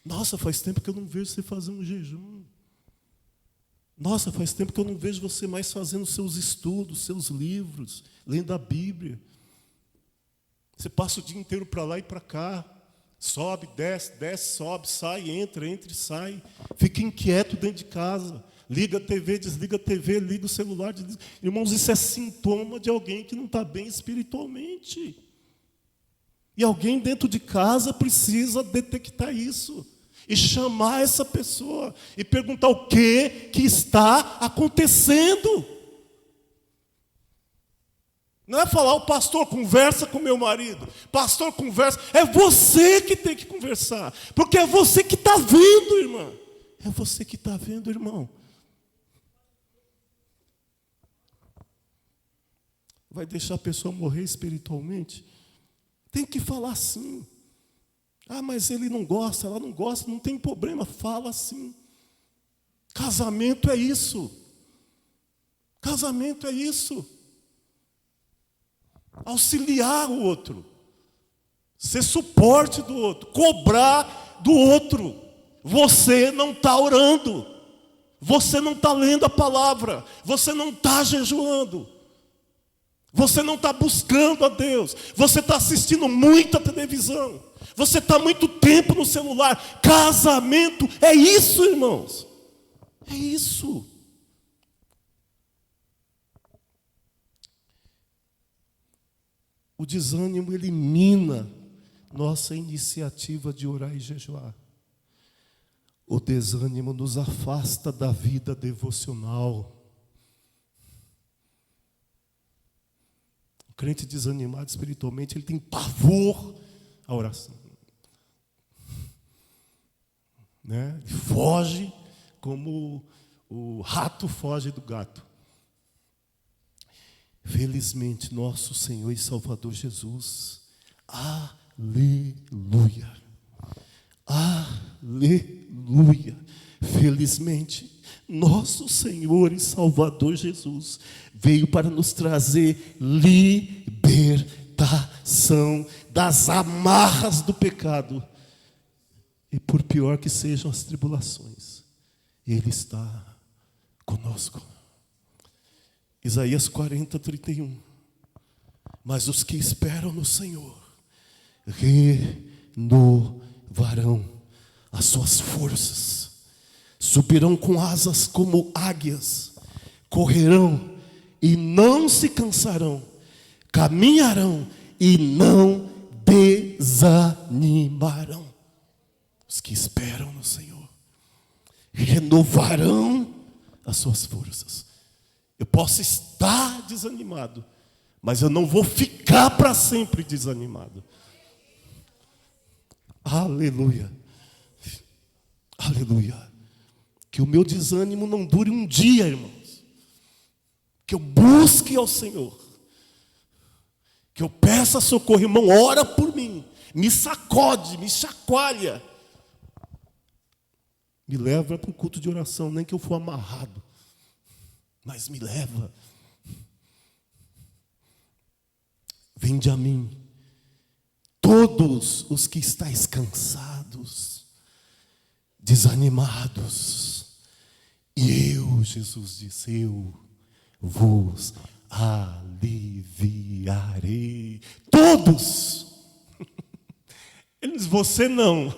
Nossa, faz tempo que eu não vejo você fazer um jejum. Nossa, faz tempo que eu não vejo você mais fazendo seus estudos, seus livros, lendo a Bíblia. Você passa o dia inteiro para lá e para cá. Sobe, desce, sobe, sai, entra e sai. Fica inquieto dentro de casa. Liga a TV, desliga a TV, liga o celular. Desliga. Irmãos, isso é sintoma de alguém que não está bem espiritualmente. E alguém dentro de casa precisa detectar isso. E chamar essa pessoa. E perguntar o que está acontecendo. Não é falar, o pastor conversa com meu marido. Pastor conversa. É você que tem que conversar. Porque é você que está vendo, irmã. É você que está vendo, irmão. Vai deixar a pessoa morrer espiritualmente? Tem que falar assim. Mas ele não gosta, ela não gosta, não tem problema. Fala assim. Casamento é isso. Casamento é isso. Auxiliar o outro, ser suporte do outro, cobrar do outro. Você não está orando, você não está lendo a palavra, você não está jejuando, você não está buscando a Deus, você está assistindo muita televisão, você está muito tempo no celular. Casamento é isso, irmãos, é isso. O desânimo elimina nossa iniciativa de orar e jejuar. O desânimo nos afasta da vida devocional. O crente desanimado espiritualmente, ele tem pavor à oração. Né? Ele foge como o rato foge do gato. Felizmente, nosso Senhor e Salvador Jesus, aleluia, aleluia, felizmente, nosso Senhor e Salvador Jesus veio para nos trazer libertação das amarras do pecado. E por pior que sejam as tribulações, Ele está conosco. Isaías 40, 31. Mas os que esperam no Senhor renovarão as suas forças, subirão com asas como águias, correrão e não se cansarão, caminharão e não desanimarão. Os que esperam no Senhor renovarão as suas forças. Eu posso estar desanimado, mas eu não vou ficar para sempre desanimado. Aleluia. Aleluia. Que o meu desânimo não dure um dia, irmãos. Que eu busque ao Senhor. Que eu peça socorro. Irmão, ora por mim. Me sacode, me chacoalha. Me leva para um culto de oração, nem que eu for amarrado. Mas me leva. Vinde a mim, todos os que estáis cansados, desanimados, e eu, Jesus disse, eu vos aliviarei. Todos. Ele diz, você não.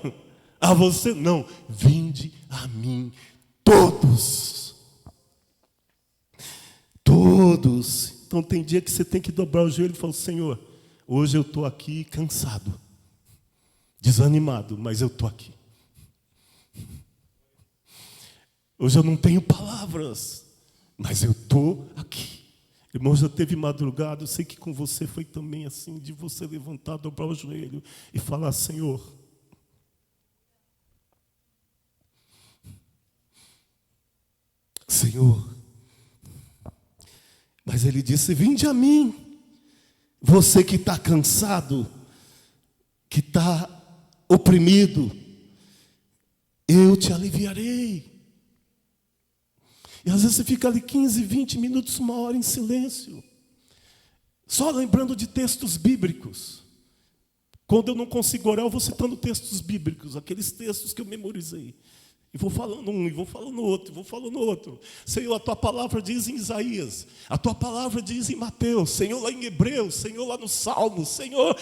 A você não. Vinde a mim, todos. Todos. Então tem dia que você tem que dobrar o joelho e falar, Senhor, hoje eu estou aqui cansado, desanimado, mas eu estou aqui. Hoje eu não tenho palavras, mas eu estou aqui. Irmão, já teve madrugada, eu sei que com você foi também assim, de você levantar, dobrar o joelho e falar, Senhor, Senhor, mas ele disse, vinde a mim, você que está cansado, que está oprimido, eu te aliviarei. E às vezes você fica ali 15, 20 minutos, 1 hora em silêncio, só lembrando de textos bíblicos. Quando eu não consigo orar, eu vou citando textos bíblicos, aqueles textos que eu memorizei. E vou falando um, e vou falando outro, e vou falando outro. Senhor, a tua palavra diz em Isaías, a tua palavra diz em Mateus, Senhor, lá em Hebreus, Senhor, lá no Salmo, Senhor.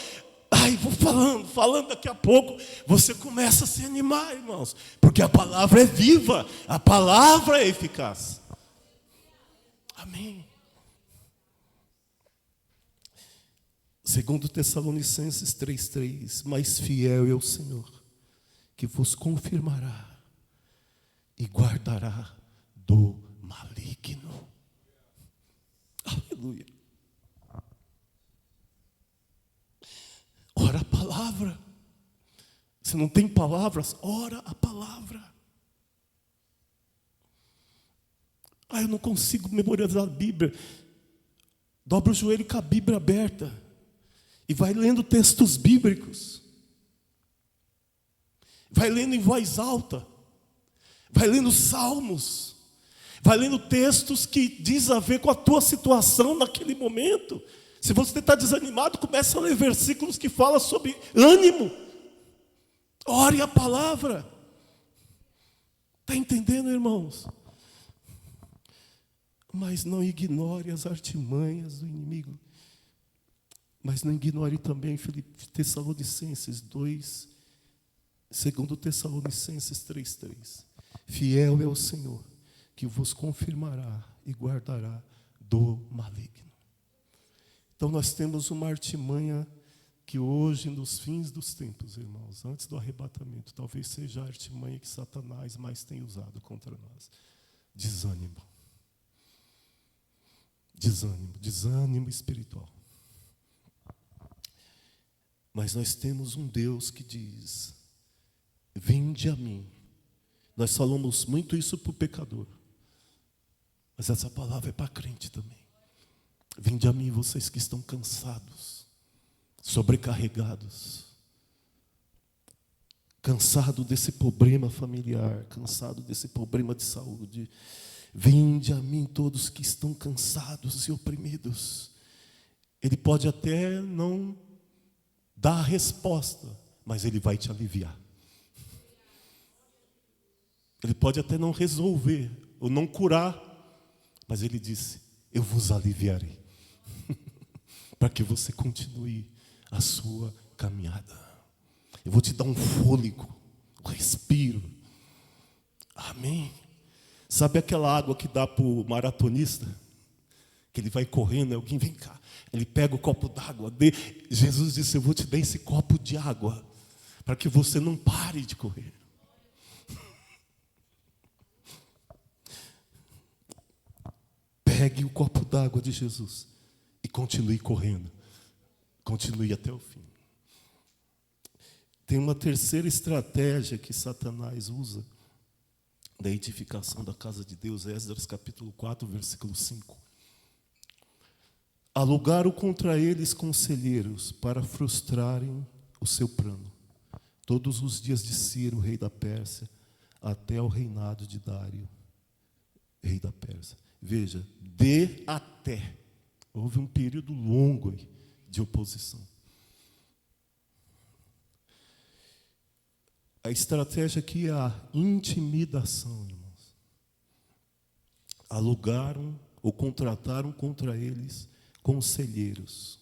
Ai, vou falando, daqui a pouco você começa a se animar, irmãos, porque a palavra é viva, a palavra é eficaz. Amém. 2 Tessalonicenses 3:3, mas fiel é o Senhor, que vos confirmará e guardará do maligno. Aleluia. Ora a palavra. Se não tem palavras, ora a palavra. Ah, eu não consigo memorizar a Bíblia. Dobra o joelho com a Bíblia aberta e vai lendo textos bíblicos. Vai lendo em voz alta. Vai lendo salmos. Vai lendo textos que diz a ver com a tua situação naquele momento. Se você está desanimado, começa a ler versículos que falam sobre ânimo. Ore a palavra. Está entendendo, irmãos? Mas não ignore as artimanhas do inimigo. Mas não ignore também Tessalonicenses 2, 2 Tessalonicenses 3:3. Fiel é o Senhor, que vos confirmará e guardará do maligno. Então nós temos uma artimanha que hoje, nos fins dos tempos, irmãos, antes do arrebatamento, talvez seja a artimanha que Satanás mais tem usado contra nós. Desânimo. Desânimo espiritual. Mas nós temos um Deus que diz, vinde a mim. Nós falamos muito isso para o pecador, mas essa palavra é para crente também. Vinde a mim, vocês que estão cansados, sobrecarregados, cansado desse problema familiar, cansado desse problema de saúde. Vinde a mim todos que estão cansados e oprimidos. Ele pode até não dar a resposta, mas ele vai te aliviar. Ele pode até não resolver ou não curar, mas ele disse, eu vos aliviarei. Para que você continue a sua caminhada. Eu vou te dar um fôlego, um respiro. Amém. Sabe aquela água que dá para o maratonista? Que ele vai correndo, alguém vem cá. Ele pega o copo d'água. Jesus disse, eu vou te dar esse copo de água, para que você não pare de correr. Pegue o copo d'água de Jesus e continue correndo. Continue até o fim. Tem uma terceira estratégia que Satanás usa da edificação da casa de Deus, Esdras capítulo 4, versículo 5. Alugaram contra eles conselheiros para frustrarem o seu plano, todos os dias de Ciro, rei da Pérsia, até o reinado de Dário, rei da Pérsia. Veja, de até. Houve um período longo aí de oposição. A estratégia aqui é a intimidação, irmãos. Alugaram ou contrataram contra eles conselheiros.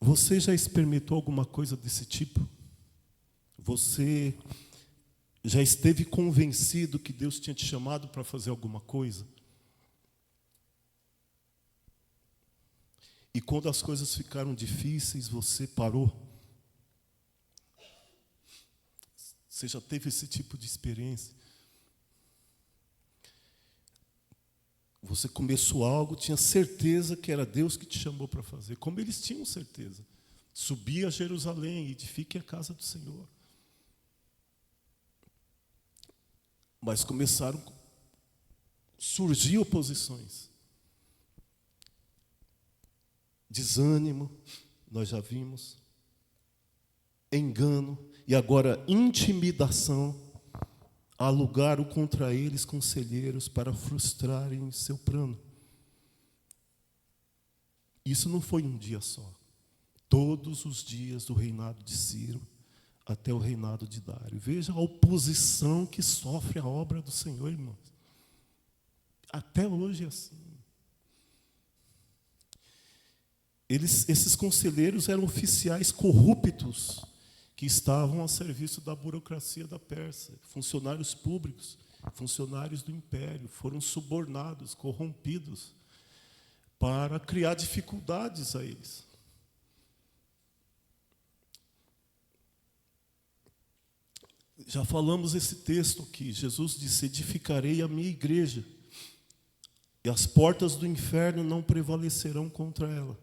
Você já experimentou alguma coisa desse tipo? Você já esteve convencido que Deus tinha te chamado para fazer alguma coisa? E quando as coisas ficaram difíceis, você parou? Você já teve esse tipo de experiência? Você começou algo, tinha certeza que era Deus que te chamou para fazer, como eles tinham certeza. Subir a Jerusalém, edifique a casa do Senhor. Mas começaram a surgir oposições. Desânimo, nós já vimos. Engano, e agora intimidação. Alugaram contra eles conselheiros para frustrarem seu plano. Isso não foi um dia só. Todos os dias do reinado de Ciro até o reinado de Dário. Veja a oposição que sofre a obra do Senhor, irmãos. Até hoje é assim. Esses conselheiros eram oficiais corruptos que estavam a serviço da burocracia da Pérsia, funcionários públicos, funcionários do império, foram subornados, corrompidos, para criar dificuldades a eles. Já falamos esse texto aqui, Jesus disse: edificarei a minha igreja, e as portas do inferno não prevalecerão contra ela.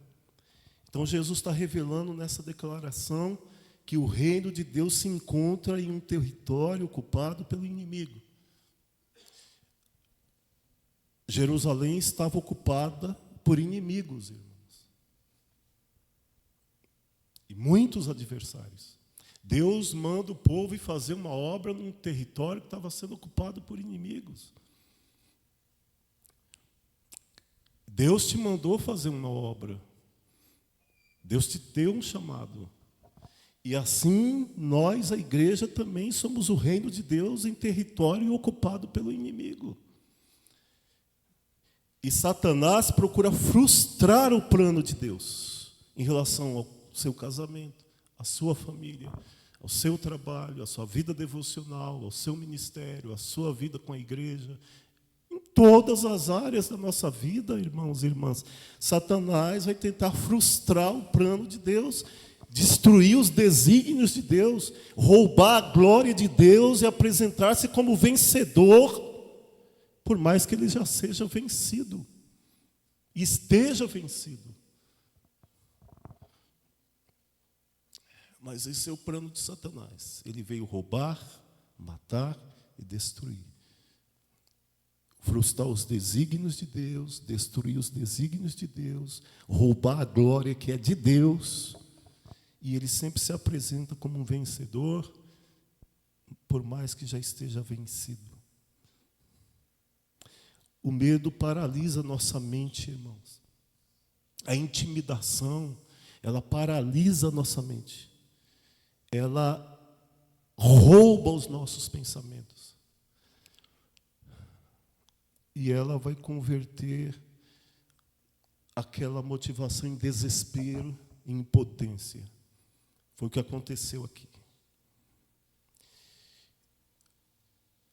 Então Jesus está revelando nessa declaração que o reino de Deus se encontra em um território ocupado pelo inimigo. Jerusalém estava ocupada por inimigos, irmãos. E muitos adversários. Deus manda o povo ir fazer uma obra num território que estava sendo ocupado por inimigos. Deus te mandou fazer uma obra. Deus te deu um chamado. E assim, nós, a igreja, também somos o reino de Deus em território ocupado pelo inimigo. E Satanás procura frustrar o plano de Deus em relação ao seu casamento, à sua família, ao seu trabalho, à sua vida devocional, ao seu ministério, à sua vida com a igreja. Em todas as áreas da nossa vida, irmãos e irmãs, Satanás vai tentar frustrar o plano de Deus, destruir os desígnios de Deus, roubar a glória de Deus e apresentar-se como vencedor, por mais que ele já seja vencido, esteja vencido. Mas esse é o plano de Satanás. Ele veio roubar, matar e destruir. Frustrar os desígnios de Deus, destruir os desígnios de Deus, roubar a glória que é de Deus. E ele sempre se apresenta como um vencedor, por mais que já esteja vencido. O medo paralisa nossa mente, irmãos. A intimidação, ela paralisa a nossa mente. Ela rouba os nossos pensamentos. E ela vai converter aquela motivação em desespero, em impotência. Foi o que aconteceu aqui.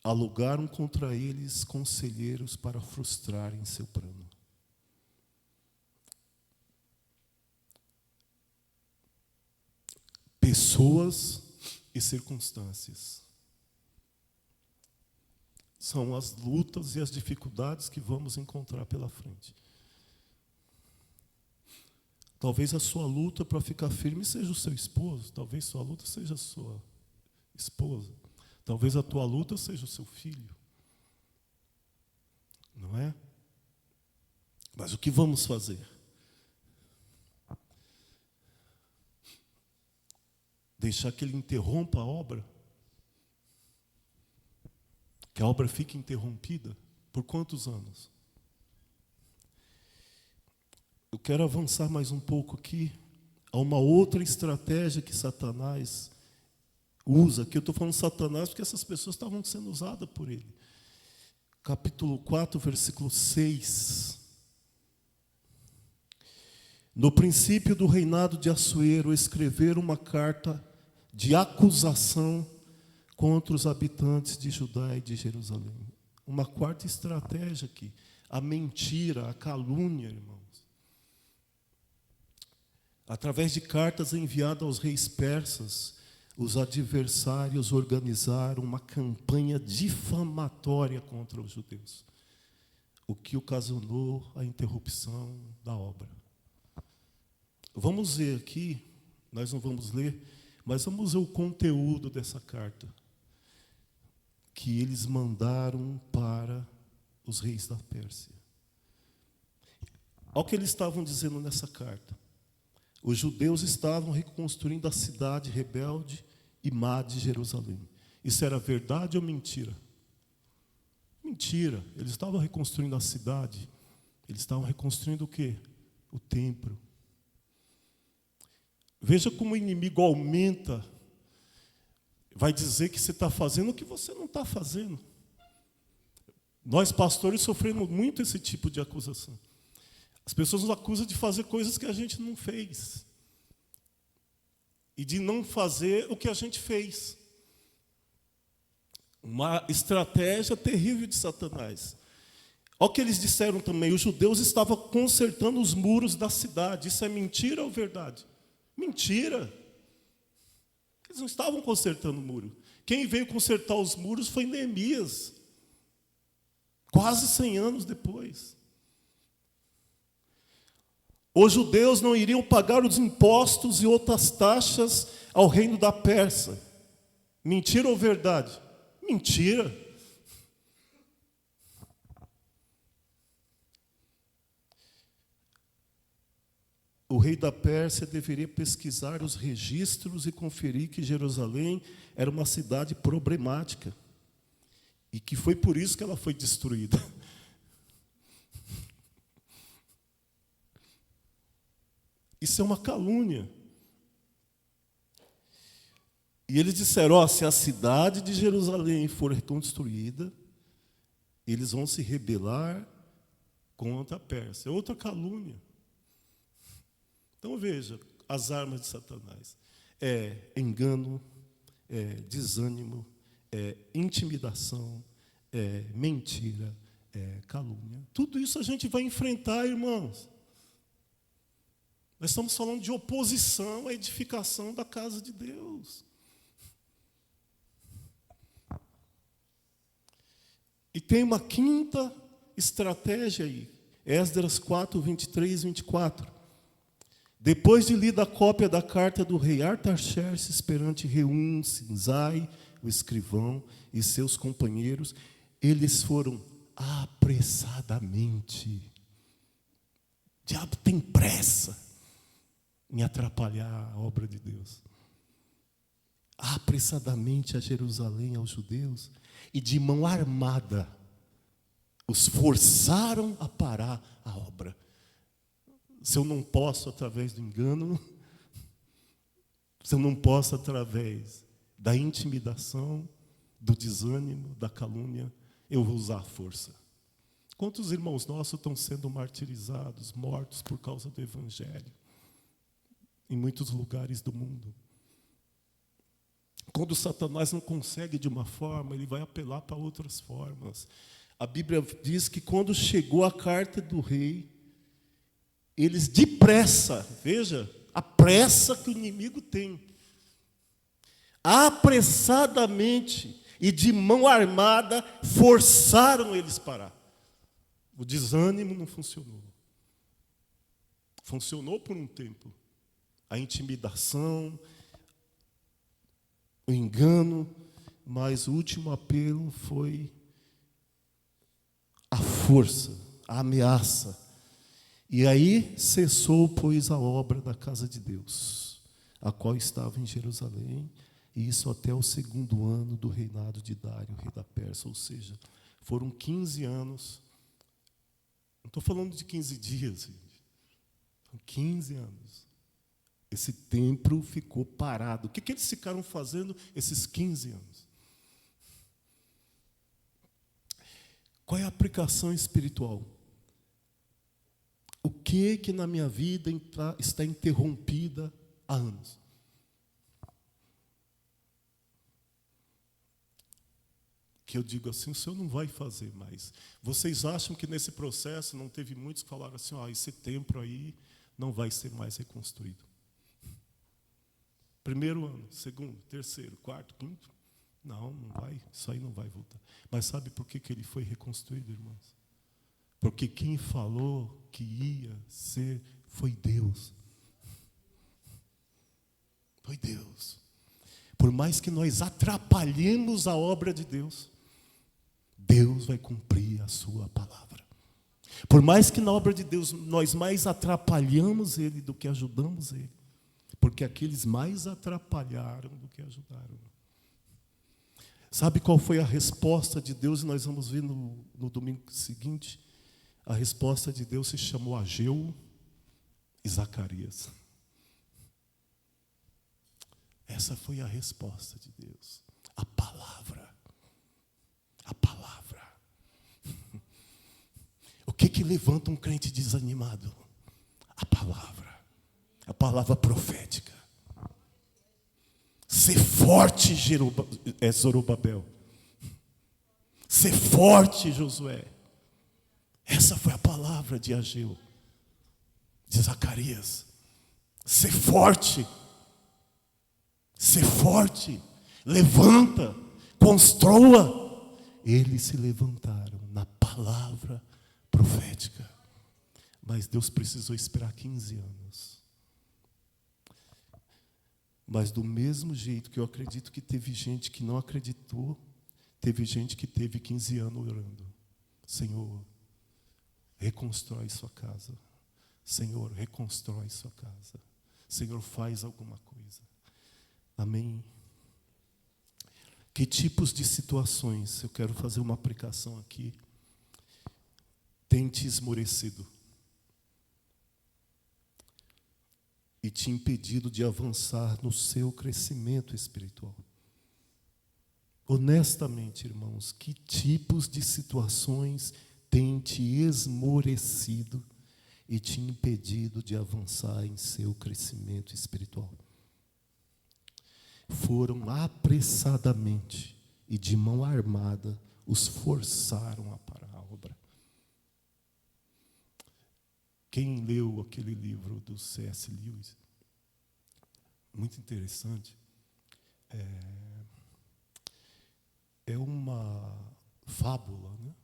Alugaram contra eles conselheiros para frustrarem seu plano. Pessoas e circunstâncias são as lutas e as dificuldades que vamos encontrar pela frente. Talvez a sua luta para ficar firme seja o seu esposo, talvez sua luta seja a sua esposa, talvez a tua luta seja o seu filho. Não é? Mas o que vamos fazer? Deixar que ele interrompa a obra? Que a obra fique interrompida? Por quantos anos? Eu quero avançar mais um pouco aqui, há uma outra estratégia que Satanás usa, que eu estou falando Satanás porque essas pessoas estavam sendo usadas por ele. Capítulo 4, versículo 6. No princípio do reinado de Assuero, escreveram uma carta de acusação contra os habitantes de Judá e de Jerusalém. Uma quarta estratégia aqui, a mentira, a calúnia, irmãos. Através de cartas enviadas aos reis persas, os adversários organizaram uma campanha difamatória contra os judeus, o que ocasionou a interrupção da obra. Vamos ver aqui, nós não vamos ler, mas vamos ver o conteúdo dessa carta que eles mandaram para os reis da Pérsia. Olha o que eles estavam dizendo nessa carta. Os judeus estavam reconstruindo a cidade rebelde e má de Jerusalém. Isso era verdade ou mentira? Mentira. Eles estavam reconstruindo a cidade. Eles estavam reconstruindo o quê? O templo. Veja como o inimigo aumenta. Vai dizer que você está fazendo o que você não está fazendo. Nós, pastores, sofremos muito esse tipo de acusação. As pessoas nos acusam de fazer coisas que a gente não fez. E de não fazer o que a gente fez. Uma estratégia terrível de Satanás. Olha o que eles disseram também. Os judeus estavam consertando os muros da cidade. Isso é mentira ou verdade? Mentira. Eles não estavam consertando o muro. Quem veio consertar os muros foi Neemias. Quase 100 anos depois. Os judeus não iriam pagar os impostos e outras taxas ao reino da Pérsia. Mentira ou verdade? Mentira. O rei da Pérsia deveria pesquisar os registros e conferir que Jerusalém era uma cidade problemática e que foi por isso que ela foi destruída. Isso é uma calúnia. E eles disseram, se a cidade de Jerusalém for reconstruída, eles vão se rebelar contra a Pérsia. É outra calúnia. Então veja, as armas de Satanás. É engano, é desânimo, é intimidação, é mentira, é calúnia. Tudo isso a gente vai enfrentar, irmãos. Nós estamos falando de oposição à edificação da casa de Deus. E tem uma quinta estratégia aí. Esdras 4, 23 e 24. Depois de lida a cópia da carta do rei Artaxerxes perante Reum, Sinzai, o escrivão, e seus companheiros, eles foram apressadamente. O diabo tem pressa em atrapalhar a obra de Deus. Apressadamente a Jerusalém, aos judeus, e de mão armada os forçaram a parar a obra. Se eu não posso através do engano, se eu não posso através da intimidação, do desânimo, da calúnia, eu vou usar a força. Quantos irmãos nossos estão sendo martirizados, mortos por causa do Evangelho? Em muitos lugares do mundo. Quando Satanás não consegue de uma forma, ele vai apelar para outras formas. A Bíblia diz que quando chegou a carta do rei, eles depressa, veja, a pressa que o inimigo tem, apressadamente e de mão armada, forçaram eles parar. O desânimo não funcionou. Funcionou por um tempo. A intimidação, o engano, mas o último apelo foi a força, a ameaça. E aí cessou, pois, a obra da casa de Deus, a qual estava em Jerusalém, e isso até o 2º ano do reinado de Dário, rei da Pérsia, ou seja, foram 15 anos. Não estou falando de 15 dias, gente. Foram 15 anos. Esse templo ficou parado. O que eles ficaram fazendo esses 15 anos? Qual é a aplicação espiritual? O que na minha vida está interrompida há anos? Que eu digo assim, o Senhor não vai fazer mais. Vocês acham que nesse processo não teve muitos que falaram assim, esse templo aí não vai ser mais reconstruído. Primeiro ano, segundo, terceiro, quarto, quinto. Não vai, isso aí não vai voltar. Mas sabe por que ele foi reconstruído, irmãos? Porque quem falou que ia ser foi Deus. Foi Deus. Por mais que nós atrapalhemos a obra de Deus, Deus vai cumprir a sua palavra. Por mais que na obra de Deus nós mais atrapalhamos Ele do que ajudamos Ele, porque aqueles mais atrapalharam do que ajudaram. Sabe qual foi a resposta de Deus? E nós vamos ver no domingo seguinte. A resposta de Deus se chamou Ageu e Zacarias. Essa foi a resposta de Deus. A palavra. A palavra. O que levanta um crente desanimado? A palavra. A palavra profética. Ser forte, Zorobabel. Ser forte, Josué. Essa foi a palavra de Ageu, de Zacarias. Ser forte. Ser forte. Levanta. Construa. Eles se levantaram na palavra profética. Mas Deus precisou esperar 15 anos. Mas do mesmo jeito que eu acredito que teve gente que não acreditou, teve gente que teve 15 anos orando. Senhor, reconstrói sua casa. Senhor, reconstrói sua casa. Senhor, faz alguma coisa. Amém? Que tipos de situações, eu quero fazer uma aplicação aqui, tem te esmorecido e te impedido de avançar no seu crescimento espiritual? Honestamente, irmãos, que tipos de situações tem te esmorecido e te impedido de avançar em seu crescimento espiritual? Foram apressadamente e de mão armada, os forçaram a parar a obra. Quem leu aquele livro do C.S. Lewis? Muito interessante. É uma fábula, né?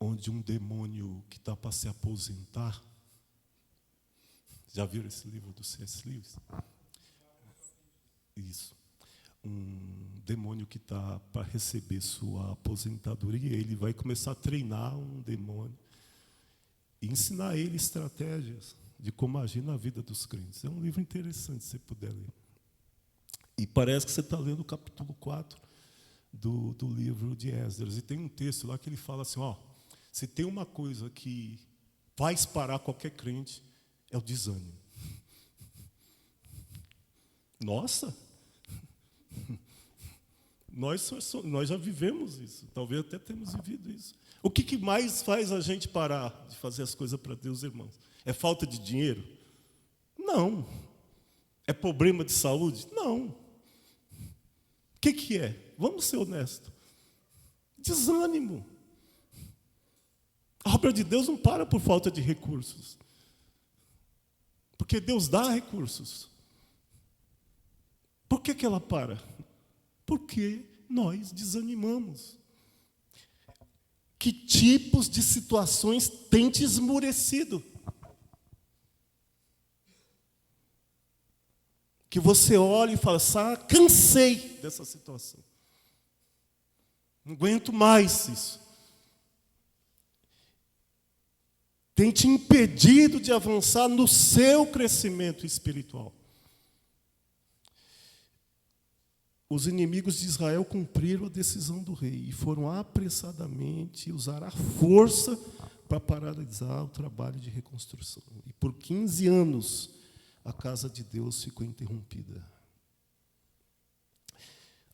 Onde um demônio que está para se aposentar. Já viram esse livro do C.S. Lewis? Isso. Um demônio que está para receber sua aposentadoria, ele vai começar a treinar um demônio e ensinar ele estratégias de como agir na vida dos crentes. É um livro interessante, se você puder ler. E parece que você está lendo o capítulo 4 do livro de Esdras. E tem um texto lá que ele fala assim, se tem uma coisa que faz parar qualquer crente, é o desânimo. Nossa! Nós já vivemos isso, talvez até temos vivido isso. O que mais faz a gente parar de fazer as coisas para Deus, irmãos? É falta de dinheiro? Não. É problema de saúde? Não. O que é? Vamos ser honestos. Desânimo. A obra de Deus não para por falta de recursos. Porque Deus dá recursos. Por que ela para? Porque nós desanimamos. Que tipos de situações tem te esmorecido? Que você olha e fala, cansei dessa situação. Não aguento mais isso. Tem te impedido de avançar no seu crescimento espiritual. Os inimigos de Israel cumpriram a decisão do rei e foram apressadamente usar a força para paralisar o trabalho de reconstrução. E por 15 anos, a casa de Deus ficou interrompida.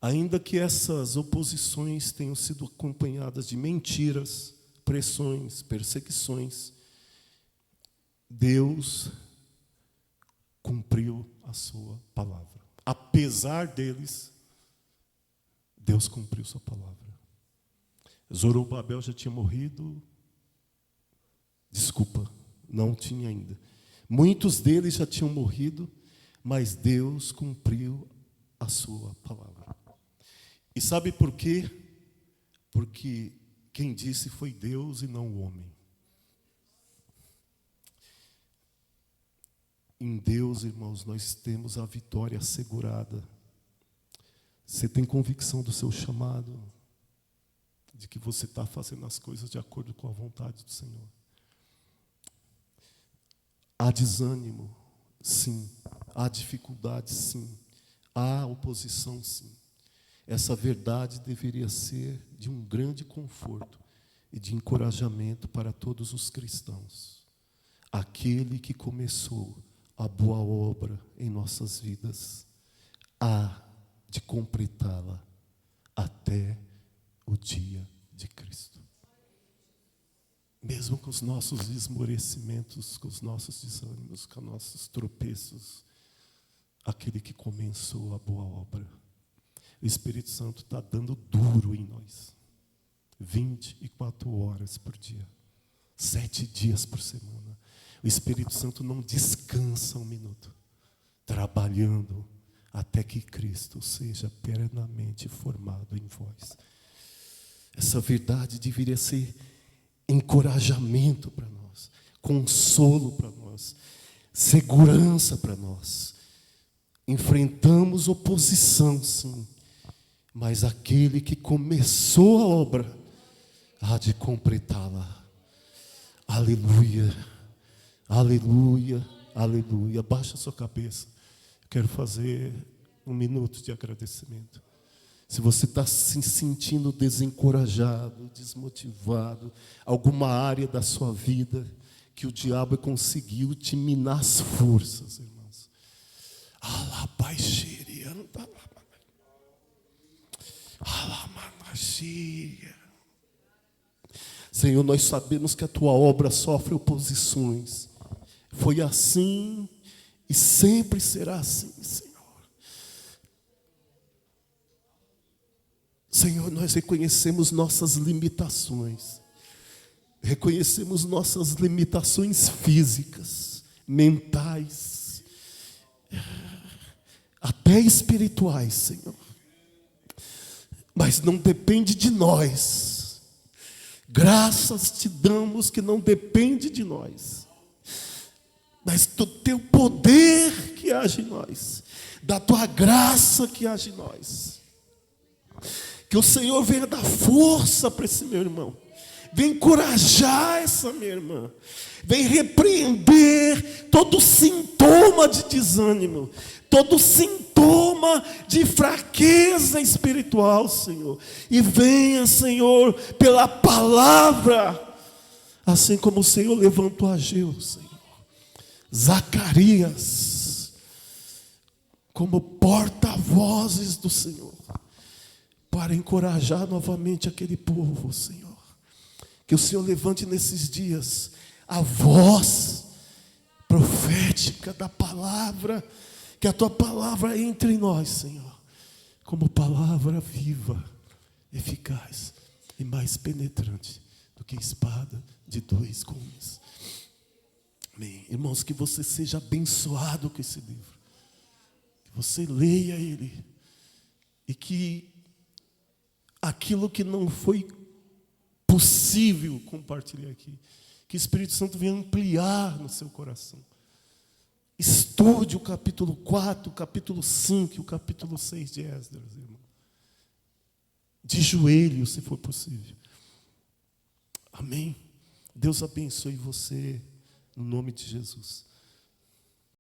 Ainda que essas oposições tenham sido acompanhadas de mentiras, pressões, perseguições, Deus cumpriu a sua palavra. Apesar deles, Deus cumpriu sua palavra. Zorobabel já tinha morrido. Desculpa, não tinha ainda. Muitos deles já tinham morrido, mas Deus cumpriu a sua palavra. E sabe por quê? Porque quem disse foi Deus e não o homem. Em Deus, irmãos, nós temos a vitória assegurada. Você tem convicção do seu chamado, de que você está fazendo as coisas de acordo com a vontade do Senhor. Há desânimo, sim. Há dificuldade, sim. Há oposição, sim. Essa verdade deveria ser de um grande conforto e de encorajamento para todos os cristãos. Aquele que começou a boa obra em nossas vidas, há de completá-la até o dia de Cristo. Mesmo com os nossos esmorecimentos, com os nossos desânimos, com os nossos tropeços, aquele que começou a boa obra, o Espírito Santo está dando duro em nós. 24 horas por dia, 7 dias por semana. O Espírito Santo não descansa um minuto, trabalhando até que Cristo seja plenamente formado em vós. Essa verdade deveria ser encorajamento para nós, consolo para nós, segurança para nós. Enfrentamos oposição, sim, mas aquele que começou a obra há de completá-la. Aleluia, aleluia, aleluia. Baixa a sua cabeça. Eu quero fazer um minuto de agradecimento. Se você está se sentindo desencorajado, desmotivado, alguma área da sua vida que o diabo conseguiu te minar as forças, irmãos. Senhor, nós sabemos que a tua obra sofre oposições. Foi assim e sempre será assim, Senhor. Senhor, nós reconhecemos nossas limitações. Reconhecemos nossas limitações físicas, mentais, até espirituais, Senhor. Mas não depende de nós. Graças te damos que não depende de nós, mas do teu poder que age em nós, da tua graça que age em nós. Que o Senhor venha dar força para esse meu irmão, venha encorajar essa minha irmã, venha repreender todo sintoma de desânimo, todo sintoma de fraqueza espiritual, Senhor. E venha, Senhor, pela palavra, assim como o Senhor levantou Ageu, Senhor, Zacarias, como porta-vozes do Senhor, para encorajar novamente aquele povo, Senhor. Que o Senhor levante nesses dias a voz profética da palavra, que a tua palavra entre em nós, Senhor, como palavra viva, eficaz e mais penetrante do que espada de 2 gumes. Amém. Irmãos, que você seja abençoado com esse livro, que você leia ele, e que aquilo que não foi possível compartilhar aqui, que o Espírito Santo venha ampliar no seu coração. Estude o capítulo 4, o capítulo 5 e o capítulo 6 de Esdras, irmão. De joelho, se for possível. Amém? Deus abençoe você, no nome de Jesus.